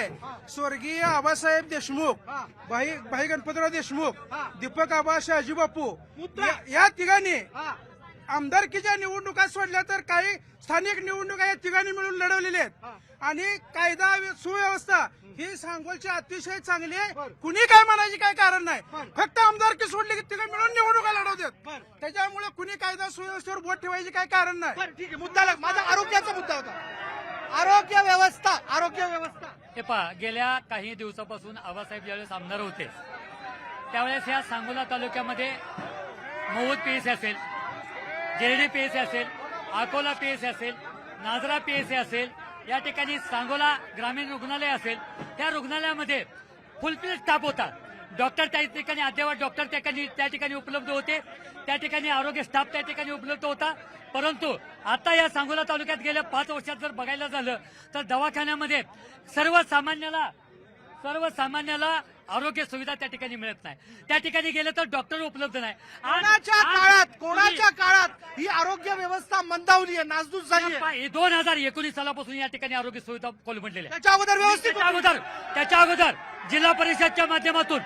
स्वर्गीय आबासाहेब देशमुख, भाई गणपतराव देशमुख, दीपक आबा, शहाजी बापू या तिघांनी आमदारकीच्या निवडणुका सोडल्या तर काही स्थानिक निवडणुका या तिघांनी मिळून लढवलेल्या आहेत आणि कायदा सुव्यवस्था ही सांगोलची अतिशय चांगली आहे. कुणी काय म्हणायची काय कारण नाही. फक्त आमदारकी सोडली की तिघं मिळून निवडणुका लढवतात. त्याच्यामुळे कुणी कायदा सुव्यवस्थेवर बोट ठेवायची काय कारण नाही. ठीक आहे, मुद्दा माझा आरोग्याचा मुद्दा होता. आरोग्य व्यवस्था. हे पहा, गेल्या काही दिवसापासून आबासाहेब ज्यावेळेस आमदार होते त्यावेळेस या सांगोला तालुक्यामध्ये मौद पीएससी असेल, गिरडी पीएससी असेल, अकोला पीएससी असेल, नाजरा पीएससी असेल, या ठिकाणी सांगोला ग्रामीण रुग्णालय असेल, त्या रुग्णालयामध्ये फुलफिल स्टाफ होता. डॉक्टर त्या ठिकाणी अद्ययावत डॉक्टर त्या ठिकाणी उपलब्ध होते. त्या ठिकाणी आरोग्य स्टाफ त्या ठिकाणी उपलब्ध होता. परंतु आता या सांगोला तालुक्यात गेल्या 5 वर्षात जर बघायला झालं तर दवाखान्यामध्ये सर्वसामान्याला आरोग्य सुविधा त्या ठिकाणी मिळत नाही. त्या ठिकाणी गेलं तर डॉक्टर उपलब्ध नाही. कोणाच्या काळात ही आरोग्य व्यवस्था मंदावली आहे, नासधूस झाली आहे. 2019 सालापासून या ठिकाणी आरोग्य सुविधा कोलमडलेल्या. त्याच्या अगोदर व्यवस्थित त्याच्या अगोदर जिल्हा परिषदच्या माध्यमातून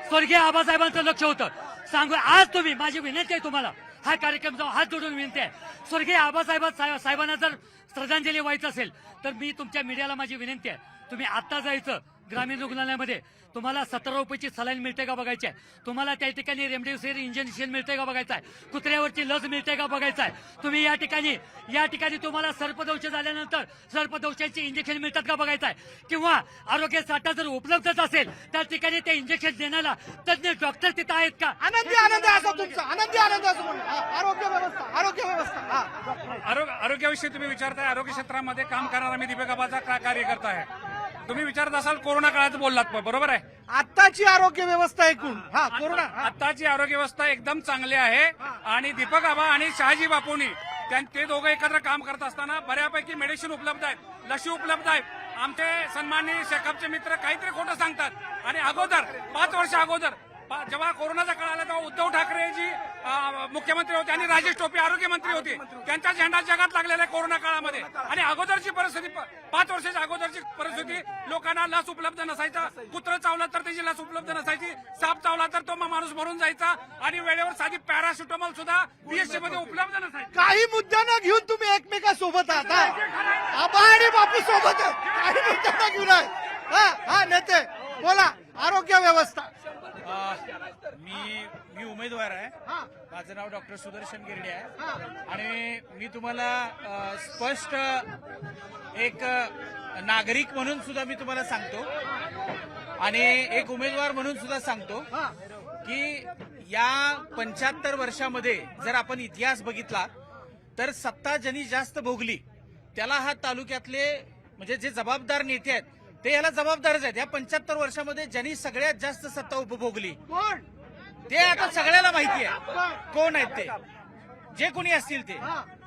स्वर्गीय आबासाहेबांचं लक्ष होतं. सांगू आज तुम्ही, माझी विनंती आहे तुम्हाला, हा कार्यक्रम जो हात जोडून विनंती आहे, स्वर्गीय आबासाहेबांना जर श्रद्धांजली व्हायचं असेल तर मी तुमच्या मीडियाला माझी विनंती आहे, तुम्ही आता जायचं ग्रामीण रुग्णालयामध्ये. तुम्हाला 17 रुपयाची सलाईन मिळते का बघायची आहे. तुम्हाला त्या ठिकाणी रेमडेसिवीर इंजेक्शन मिळते का बघायचं आहे. कुत्र्यावरची लस मिळते का बघायचं आहे. तुम्ही या ठिकाणी तुम्हाला सर्पदंश झाल्यानंतर सर्पदंशाची इंजेक्शन मिळतात का बघायचं आहे. किंवा आरोग्य साठा जर उपलब्धच असेल त्या ठिकाणी ते इंजेक्शन देण्याला तज्ञ डॉक्टर तिथं आहेत का. आनंदी असं तुमचा आनंदी असं म्हणून आरोग्य व्यवस्था. आरोग्याविषयी तुम्ही विचारताय. आरोग्य क्षेत्रामध्ये काम करणारा मी दीपक आबाचा कार्यकर्ता आहे. तुम्ही विचारत असाल कोरोना काळात बोललात बरोबर आहे. आत्ताची आरोग्य व्यवस्था ऐकून हा कोरोना आताची आरोग्य व्यवस्था एकदम चांगली आहे आणि दीपक आबा आणि शहाजी बापूंनी ते दोघं एकत्र काम करत असताना बऱ्यापैकी मेडिसिन उपलब्ध आहेत, लशी उपलब्ध आहेत. आमचे सन्माननीय शेकापचे मित्र काहीतरी खोटं सांगतात आणि अगोदर 5 वर्ष अगोदर जेव्हा कोरोनाचा काळ आला तेव्हा उद्धव ठाकरेजी मुख्यमंत्री होते आणि राजेश टोपे आरोग्यमंत्री होते. त्यांचा झेंडा जगात लागलेला आहे कोरोना काळामध्ये. आणि अगोदरची परिस्थिती 5 वर्षाच्या अगोदरची परिस्थिती लोकांना लस उपलब्ध नसायचा, कुत्रं चावलं तर त्याची लस उपलब्ध नसायची, साप चावला तर तो माणूस मरून जायचा आणि वेळेवर साधी पॅरासिटामॉल सुद्धा बीएससी मध्ये उपलब्ध नसायची. काही मुद्द्यांना घेऊन तुम्ही एकमेकांसोबत आहात हा? आबा आणि बापू सोबत आहे. काही मुद्द्यांना घेऊन आहे हा नेते बोला. आरोग्य व्यवस्था मी उमेदवार आहे. माझं नाव डॉक्टर सुदर्शन गिरडे आहे आणि मी तुम्हाला स्पष्ट एक नागरिक म्हणून सुद्धा मी तुम्हाला सांगतो आणि एक उमेदवार म्हणून सुद्धा सांगतो की या 75 वर्षामध्ये जर आपण इतिहास बघितला तर सत्ता ज्यांनी जास्त भोगली त्याला हा तालुक्यातले म्हणजे जे जबाबदार नेते आहेत ते याला जबाबदारच आहेत. या 75 वर्षामध्ये ज्यांनी सगळ्यात जास्त सत्ता उपभोगली ते आता सगळ्याला माहिती आहे कोण आहेत ते, जे कोणी असतील ते.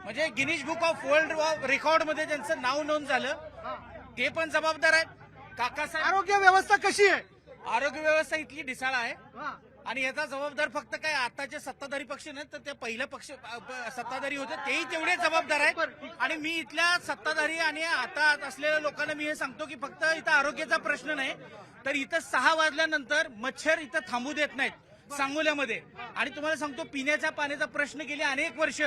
म्हणजे Guinness book of world record मध्ये ज्यांचं नाव नोंद झालं ते पण जबाबदार आहेत. काकासाहेब आरोग्य व्यवस्था कशी आहे? आरोग्य व्यवस्था इथली ढिसाळ आहे आणि याचा जबाबदार फक्त काय आताचे सत्ताधारी पक्ष नाही तर त्या पहिल्या पक्ष सत्ताधारी होते तेही तेवढे जबाबदार आहेत. आणि मी इथल्या सत्ताधारी आणि आता असलेल्या लोकांना मी हे सांगतो की फक्त इथं आरोग्याचा प्रश्न नाही तर इथं 6 वाजल्यानंतर मच्छर इथं थांबू देत नाहीत सांगोल्यामध्ये. आणि तुम्हाला सांगतो पिण्याच्या पाण्याचा प्रश्न गेली अनेक वर्ष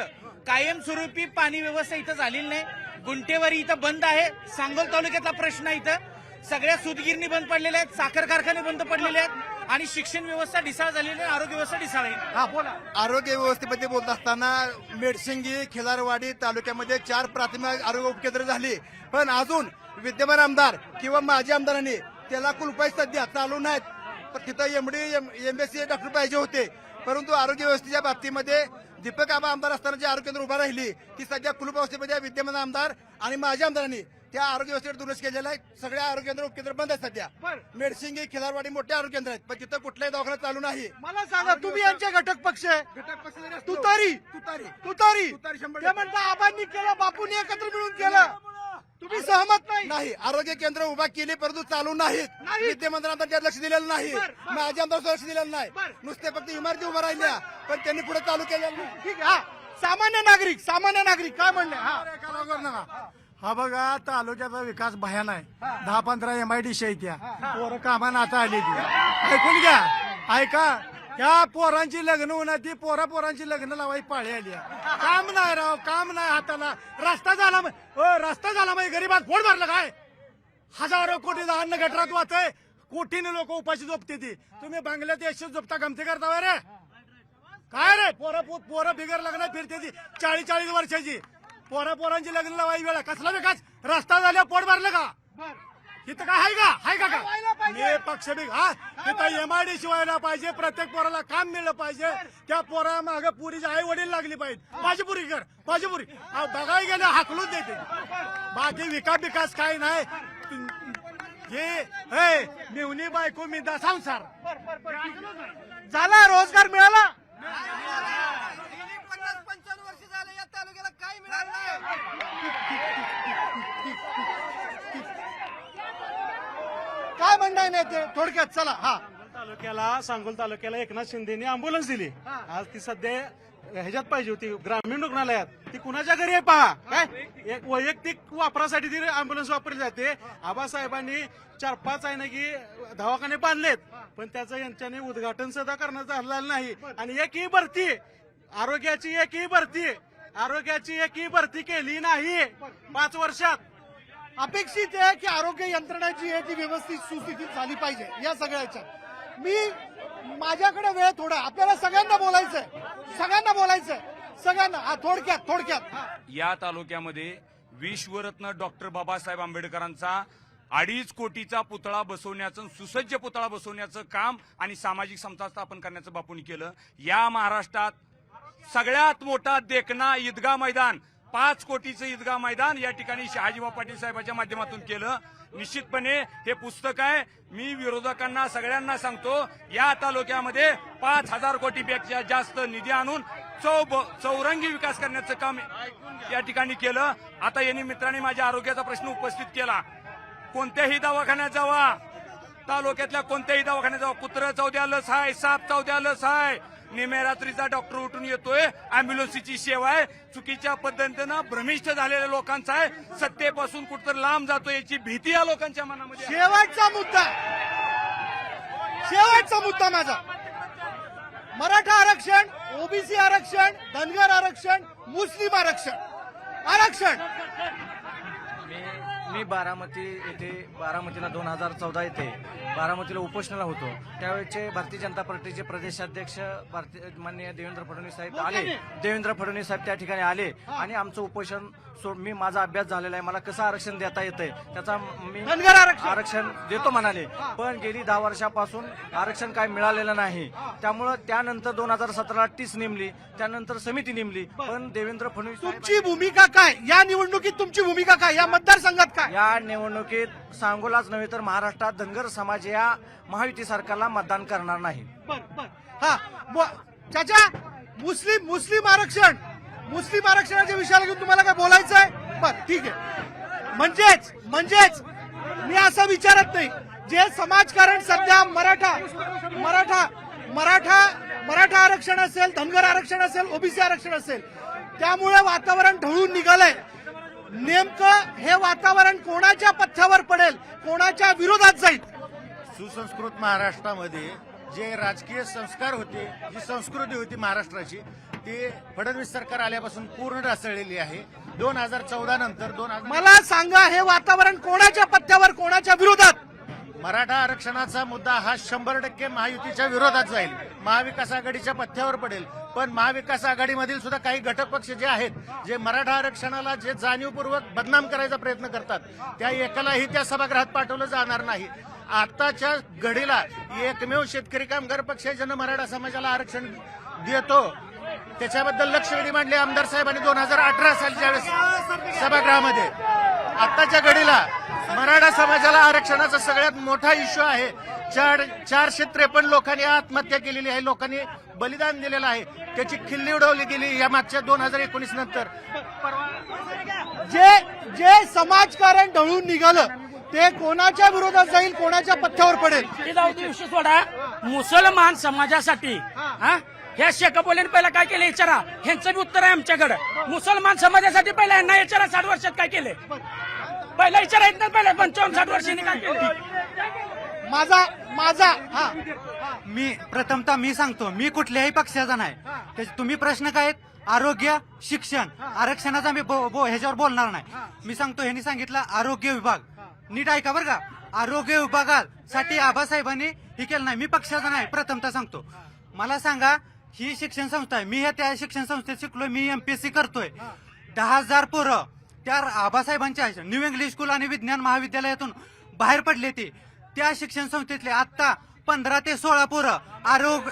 कायमस्वरूपी पाणी व्यवस्था इथं झालेली नाही. गुंटेवारी इथं बंद आहे. सांगोल तालुक्यातला प्रश्न इथं सगळ्या सूतगिरणी बंद पडलेल्या आहेत, साखर कारखाने बंद पडलेले आहेत आणि शिक्षण व्यवस्था ढिसाळ झालेली आहे, आरोग्य व्यवस्था ढिसाळ आहे. हा बोला. आरोग्य व्यवस्थेबद्दल बोलत असताना मेडशिंगी खिलारवाडी तालुक्यामध्ये 4 प्राथमिक आरोग्य उपकेंद्र झाली पण अजून विद्यमान आमदार किंवा माजी आमदारांनी त्याला कुलपाई सध्या चालू नाहीत. पण तिथं एमडी एमएससी डॉक्टर पाहिजे होते परंतु आरोग्य व्यवस्थेच्या बाबतीमध्ये दीपक आबा आमदार असताना जी आरोग्य केंद्र उभा राहिली ती सध्या कुलूप अवस्थेमध्ये विद्यमान आमदार आणि माजी आमदारांनी त्या आरोग्य व्यवस्थेवर दुर्लक्ष केलेलं आहे. सगळ्या आरोग्य केंद्र उपकेंद्र बंद आहेत सध्या. मेडशिंगी खिलारवाडी मोठे आरोग्य केंद्र आहेत पण तिथं कुठलाही दवाखाना चालू नाही. मला सांगा तुम्ही यांचे घटक पक्ष आहे तुतारी तुतारी तुतारी ते म्हणता आबांनी केलं बापूंनी एकत्र मिळून केलं. तुम्ही सहमत नाही. आरोग्य केंद्र उभा केली परंतु चालू नाहीत. विद्यमान आमदार लक्ष दिलेलं नाही, माझ्या आमदार लक्ष दिलेलं नाही. नुसते फक्त इमारती उभा राहिल्या पण त्यांनी पुढे चालू केलेलं नाही. ठीक आहे. सामान्य नागरिक काय म्हणणे? हा बघा तालुक्याचा विकास भयान आहे. 10-15 MIDC आहेत त्या पोरं कामानं आता आली ती. ऐकून घ्या ऐका या पोरांची लग्न होणार ती पोरांची लग्न लावायची पाळी आली. काम नाही राव काम नाही हाताला. रस्ता झाला म्हणजे गरीबात पोट भरलं काय? हजारो कोटीचा अन्न गटरात वाचय कोटीने लोक उपाशी झोपते ती. तुम्ही बांगल्यात यशस्वी झोपता गमती करता रे काय रे? पोरं बिगर लग्नात फिरते ती 40-40 वर्षाची पोरांची लग्न लावायची वेळा. कसला विकास? रस्ता झाल्या पोट भरलं का? इथं काय आहे का मी पक्ष हा तिथं MIDC व्हायला पाहिजे. प्रत्येक पोराला काम मिळलं पाहिजे. त्या पोरा मागे पुरीची आई वडील लागली पाहिजे. माझी पुरी बघायला गेले हाकलून देते. बाकी विकास काय नाही. हे मिवनी बायको मिदा संसार झाला. रोजगार मिळाला. 50-55 वर्ष झाले या तालुक्याला काही मिळालं नाही. काय म्हणणं नेते थोडक्यात चला. सांगोल तालुक्याला एकनाथ शिंदेनी अँब्युलन्स दिली. आज ती सध्या ह्याच्यात पाहिजे होती ग्रामीण रुग्णालयात. ती कुणाच्या घरी आहे पहा. काय एक वैयक्तिक वापरासाठी ती अँब्युलन्स वापरली जाते. आबासाहेबांनी 4-5 आहे ना की दवाखाने बांधलेत पण त्याचं यांच्याने उद्घाटन सुद्धा करण्यात झालेलं नाही. आणि एकही आरोग्याची भरती केली नाही 5 वर्षात. अपेक्षित आहे की आरोग्य यंत्रणा जी आहे ती व्यवस्थित सुस्थितीत झाली पाहिजे. या सगळ्याच्या माझ्याकडे वेळ थोडा. आपल्याला सगळ्यांना बोलायचंय सगळ्यांना. थोडक्यात या तालुक्यामध्ये विश्वरत्न डॉक्टर बाबासाहेब आंबेडकरांचा 2.5 कोटीचा पुतळा बसवण्याचं सुसज्ज पुतळा बसवण्याचं काम आणि सामाजिक समता स्थापन करण्याचं बापूंनी केलं. या महाराष्ट्रात सगळ्यात मोठा देखना ईदगाह मैदान 5 कोटीचं ईदगाह मैदान या ठिकाणी शहाजीभाऊ पाटील साहेबांच्या माध्यमातून केलं. निश्चितपणे हे पुस्तक आहे. मी विरोधकांना सगळ्यांना सांगतो, या तालुक्यामध्ये 5,000 कोटीपेक्षा जास्त निधी आणून चौरंगी विकास करण्याचं काम या ठिकाणी केलं. आता यांनी मित्रांनी माझ्या आरोग्याचा प्रश्न उपस्थित केला. कोणत्याही दवाखान्यात जावा, तालुक्यातल्या कोणत्याही दवाखान्यात जावा, कुत्रं चौद्या लस आहे, साप चौद्या लस आहे, निम्या रात्रीचा डॉक्टर उठून येतोय, अँब्युलन्सची सेवा आहे, चुकीच्या पद्धतीनं भ्रमिष्ठ झालेल्या लोकांचा आहे, सत्तेपासून कुठतर लांब जातोय याची भीती या लोकांच्या मनामध्ये आहे. शेवटचा मुद्दा माझा, मराठा आरक्षण, ओबीसी आरक्षण, धनगर आरक्षण, मुस्लिम आरक्षण. मी बारामतीला 2014 येथे बारामतीला उपोषणाला होतो. त्यावेळेचे भारतीय जनता पार्टीचे प्रदेशाध्यक्ष माननीय देवेंद्र फडणवीस साहेब आले. देवेंद्र फडणवीस साहेब त्या ठिकाणी आले आणि आमचं उपोषण मी माझा अभ्यास झालेला आहे, मला कसं आरक्षण देता येतंय त्याचा मी आरक्षण देतो म्हणाले. पण गेली 10 वर्षापासून आरक्षण काय मिळालेलं नाही. त्यामुळं त्यानंतर 2017ला टीस नेमली, त्यानंतर समिती नेमली. पण देवेंद्र फडणवीस तुमची भूमिका काय या निवडणुकीत? तुमची भूमिका काय या मतदारसंघात? काय या निवडणुकीत सांगोलाच नव्हे तर महाराष्ट्रात धनगर समाज या महायुती सरकारला मतदान करणार नाही. चाचा, मुस्लिम आरक्षणाच्या विषयाला घेऊन तुम्हाला काय बोलायचं आहे? बरं, ठीक आहे. म्हणजेच मी असं विचारत नाही, जे समाजकारण सध्या मराठा आरक्षण असेल, धनगर आरक्षण असेल, ओबीसी आरक्षण असेल, त्यामुळे वातावरण ढवळून निघालंय. नेमकं हे वातावरण कोणाच्या पथ्यावर पडेल, कोणाच्या विरोधात जाईल? सुसंस्कृत महाराष्ट्रामध्ये जे राजकीय संस्कार होते, जी संस्कृती होती महाराष्ट्राची, ती फडणवीस सरकार आल्यापासून पूर्ण ढासळलेली आहे. 2014 नंतर मला सांगा, हे वातावरण कोणाच्या पथ्यावर, कोणाच्या विरोधात? मराठा आरक्षणाचा मुद्दा हा 100% महायुतीच्या विरोधात जाईल, महाविकास आघाडीच्या पथ्यावर पडेल. पण महाविकास आघाडीमधील सुद्धा काही घटक पक्ष जे आहेत, जे मराठा आरक्षणाला जे जाणीवपूर्वक बदनाम करायचा प्रयत्न करतात, त्या एकालाही त्या सभागृहात पाठवलं जाणार नाही. आताच्या घडीला एकमेव शेतकरी कामगार पक्ष आहे ज्यानं मराठा समाजाला आरक्षण देतो, त्याच्याबद्दल लक्षवेधी मांडले आमदार साहेबांनी 2018 सालच्या वेळेस सभागृहामध्ये. आताच्या घडीला मराठा समाजाला आरक्षणाचा सगळ्यात मोठा इश्यू आहे. 453 लोकांनी आत्महत्या केलेली आहे, लोकांनी बलिदान दिलेलं आहे, त्याची खिल्ली उडवली गेली या मागच्या 2019 नंतर. जे समाजकारण ढळून निघालं ते कोणाच्या विरोधात जाईल, कोणाच्या पथ्यावर पडेल? विषय सोडा. मुसलमान समाजासाठी ह्या शेख बोलेन पहिला काय केलं विचारा, ह्यांचं बी उत्तर आहे आमच्याकडे. मुसलमान समाजासाठी पहिला यांना विचारा 60 वर्षात काय केले, पहिला विचारा येत नाही. पहिला 55-60 वर्षांनी काय केलं? माझा मी प्रथमतः मी सांगतो, मी कुठल्याही पक्षाचा नाही. तुम्ही प्रश्न काय आहेत? आरोग्य, शिक्षण, आरक्षणाचा मी ह्याच्यावर बोलणार नाही. मी सांगतो, ह्यांनी सांगितलं आरोग्य विभाग, नीट ऐका बरं का. आरोग्य विभागासाठी आबासाहेबांनी हे केलं नाही. मी पक्षाचा नाही, प्रथमतः सांगतो. मला सांगा, ही शिक्षण संस्था आहे, मी त्या शिक्षण संस्थेत शिकलोय, मी MPSC करतोय. 10,000 पोरं त्या आबासाहेबांच्या न्यू इंग्लिश स्कूल आणि विज्ञान महाविद्यालयातून बाहेर पडले. त्या शिक्षण संस्थेतले आता 15 ते 16 पोरं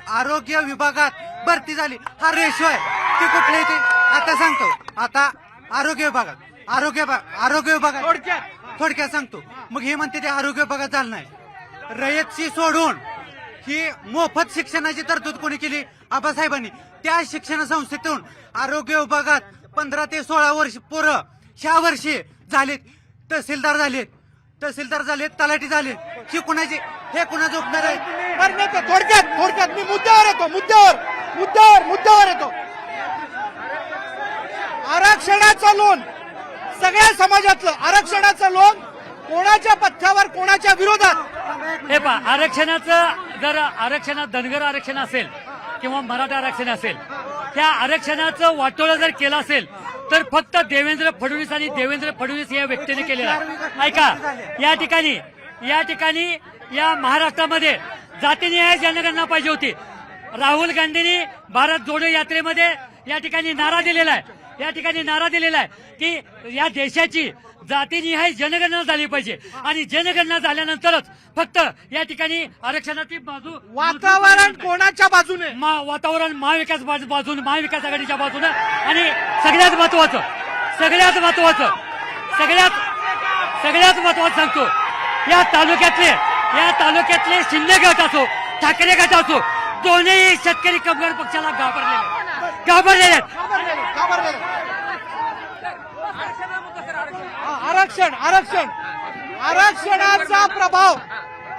आरोग्य विभागात भरती झाली. हा रेशो आहे. ती कुठली ती आता सांगतो. आता आरोग्य विभागात थोडक्यात सांगतो. मग हे म्हणते ते आरोग्य विभागात झालं नाही. रयतशी सोडून ही मोफत शिक्षणाची तरतूद कोणी केली? आबासाहेबांनी. त्या शिक्षण संस्थेतून आरोग्य विभागात 15 ते 16 वर्ष पोरं ह्या वर्षी झालेत, तहसीलदार झालेत, तलाठी झालेत. ही कुणाची, हे कुणाचं उपणार आहे? थोडक्यात मी मुद्द्यावर येतो. आरक्षणाचं लोन, सगळ्या समाजातलं आरक्षणाचं लोन कोणाच्या पथ्यावर, कोणाच्या विरोधात? हे पहा, आरक्षणाचं जर आरक्षणात धनगर आरक्षण असेल किंवा मराठा आरक्षण असेल, त्या आरक्षणाचं वाटोळं जर केलं असेल तर फक्त देवेंद्र फडणवीस आणि देवेंद्र फडणवीस या व्यक्तीने केलेलं आहे. ऐका, या ठिकाणी या महाराष्ट्रामध्ये जातीनिहाय जनगणना पाहिजे होती. राहुल गांधींनी भारत जोडो यात्रेमध्ये या ठिकाणी नारा दिलेला आहे की या देशाची जातीनिहाय जनगणना झाली पाहिजे आणि जनगणना झाल्यानंतरच फक्त या ठिकाणी आरक्षणाची बाजू. वातावरण कोणाच्या बाजूने? वातावरण महाविकास आघाडीच्या बाजूने. आणि सगळ्यात सगळ्यात महत्वाचं सांगतो, या तालुक्यातले शिंदे गट असो ठाकरे गट असो, दोन्ही शेतकरी कामगार पक्षाला घाबरलेले आहेत.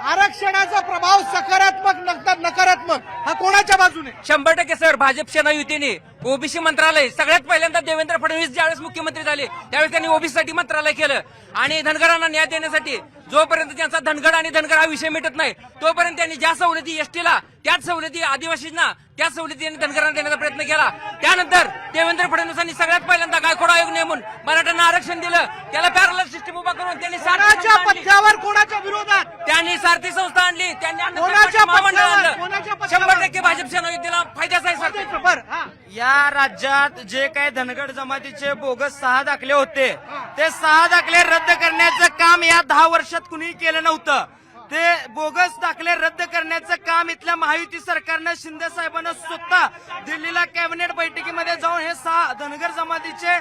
आरक्षणाचा प्रभाव सकारात्मक नकारात्मक हा कोणाच्या बाजूने? 100% सर. भाजप सेना युतीने ओबीसी मंत्रालय सगळ्यात पहिल्यांदा देवेंद्र फडणवीस ज्यावेळेस मुख्यमंत्री झाले त्यावेळेस त्यांनी ओबीसीसाठी मंत्रालय केलं आणि धनगरांना न्याय देण्यासाठी जोपर्यंत त्यांचा धनगड आणि धनगर हा विषय मिटत नाही तोपर्यंत त्यांनी ज्या सवलती एसटीला त्याच सवलती आदिवासींना त्याच सवलती त्यांनी धनगरांना देण्याचा प्रयत्न केला. त्यानंतर देवेंद्र फडणवीसांनी सगळ्यात पहिल्यांदा गायकवाड आयोग नेमून मराठ्यांना आरक्षण दिलं. त्याला पॅरलल सिस्टीम उभा करून त्यांनी कोणाच्या पथ्यावर कोणाच्या विरोधात? त्यांनी सारथी संस्था आणली, त्यांनी कोणाच्या महामंडळ पथ्यावर? आणलं. कोणाच्या पथ्यावर? 100% भाजप सेना युतीला फायद्याच आहे सर. बरं, हा. या राज्यात जे काही धनगड जमातीचे बोगस 6 दाखले होते ते 6 दाखले रद्द करण्याचं काम या 10 वर्षात कुणी केलं नव्हतं. ते बोगस दाखले रद्द करण्याचं काम इथल्या महायुती सरकारनं शिंदे साहेबांना स्वतः दिल्लीला कॅबिनेट बैठकीमध्ये जाऊन हे 6 धनगर जमातीचे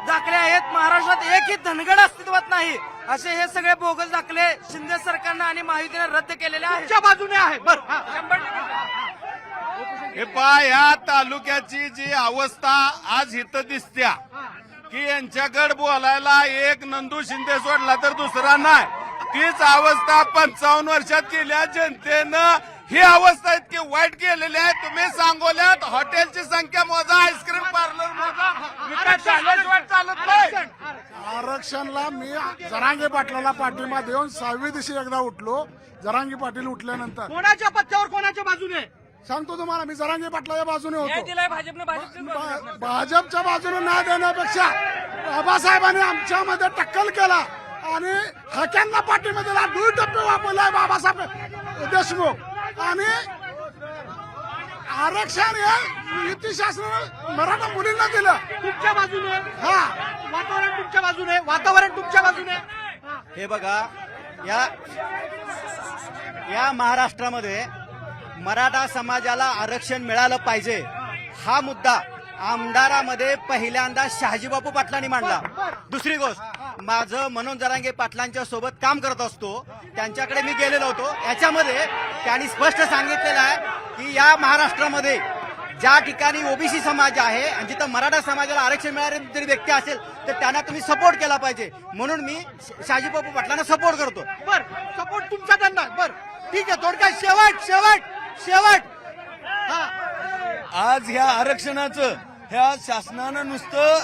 दाखले आहेत, महाराष्ट्रात एकही धनगड अस्तित्वात नाही असे हे सगळे बोगस दाखले शिंदे सरकारनं आणि महायुतीनं रद्द केलेले आहेत. तुमच्या बाजूने आहे. बरं, हे पहा, या तालुक्याची जी अवस्था आज इथं दिसत्या की यांच्याकडे बोलायला एक नंदू शिंदे सोडला तर दुसरा नाही, तीच अवस्था 55 वर्षात केल्या जनतेनं. ही अवस्था इतकी वाईट केलेली आहे. तुम्ही सांगोल्यात हॉटेलची संख्या मोजा, आईस्क्रीम पार्लर मोजा, विकास झाल्याशिवाय चालत नाही. आरक्षणला मी जरांगे पाटलाला पाठिंबा देऊन 6व्या दिवशी एकदा उठलो. जरांगे पाटील उठल्यानंतर कोणाच्या पथ्यावर कोणाच्या बाजूने सांगतो तुम्हाला, मी जरांगे पाटलाच्या बाजूने न्याय होतो. दिलाय भाजपनं. भाजपच्या बाजूने न्याय देण्यापेक्षा बाबासाहेबांनी आमच्यामध्ये टक्कल केला आणि हक्यांना पाठिंबा दिला. 2 टप्पे वापरलाय बाबासाहेब देशमुख आणि आरक्षण हे युती शासनानं मराठा मुलींना दिलं. तुमच्या बाजूने हा वातावरण तुमच्या बाजूने हे बघा, या महाराष्ट्रामध्ये मराठा समाजाला आरक्षण मिळालं पाहिजे हा मुद्दा आमदारामध्ये पहिल्यांदा शहाजीबापू पाटलांनी मांडला. दुसरी गोष्ट, माझं मनोज जरांगे पाटलांच्या सोबत काम करत असतो, त्यांच्याकडे मी गेलेलो होतो. याच्यामध्ये त्यांनी स्पष्ट सांगितलेलं आहे की या महाराष्ट्रामध्ये ज्या ठिकाणी ओबीसी समाज आहे आणि जिथं मराठा समाजाला आरक्षण मिळणारी जरी व्यक्ती असेल तर त्यांना तुम्ही सपोर्ट केला पाहिजे. म्हणून मी शहाजीबापू पाटलांना सपोर्ट करतो. बर, सपोर्ट तुमचा त्यांना. बर, ठीक आहे. थोडक्यात शेवट हा, आज ह्या आरक्षणाचं ह्या शासनानं नुसतं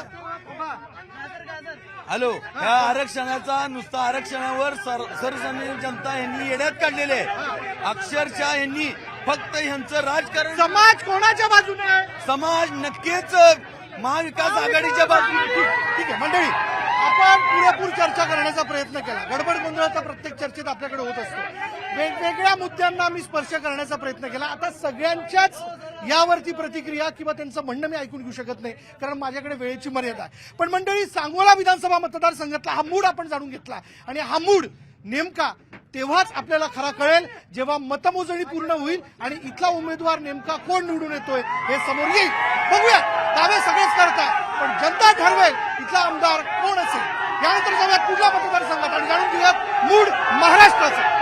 ह्या आरक्षणाचा नुसतं आरक्षणावर सर्वसामान्य जनता यांनी येड्यात काढलेले आहे. अक्षरशः यांनी फक्त ह्यांचं राजकारण. समाज कोणाच्या बाजूने? समाज नक्कीच महाविकास आघाडीच्या बाजूने. ठीक आहे मंडळी, आपण पुरेपूर चर्चा करण्याचा प्रयत्न केला. गडबड गोंधळाचा प्रत्येक चर्चेत आपल्याकडे होत असतो. वेगवेगळ्या मुद्द्यांना मी स्पर्श करण्याचा प्रयत्न केला. आता सगळ्यांच्याच यावरती प्रतिक्रिया किंवा त्यांचं म्हणणं मी ऐकून घेऊ शकत नाही, कारण माझ्याकडे वेळेची मर्यादा आहे. पण मंडळी, सांगोला विधानसभा मतदारसंघातला हा मूड आपण जाणून घेतला आणि हा मूड नेमका तेव्हाच आपल्याला खरा कळेल जेव्हा मतमोजणी पूर्ण होईल आणि इथला उमेदवार नेमका कोण निवडून येतोय हे समोर येईल. बघूया, दावे सगळेच करतात पण जनता ठरवेल इथला आमदार कोण असेल. यानंतर जाऊयात पुढल्या मतदारसंघात आणि जाणून घेऊयात मूड महाराष्ट्राचं.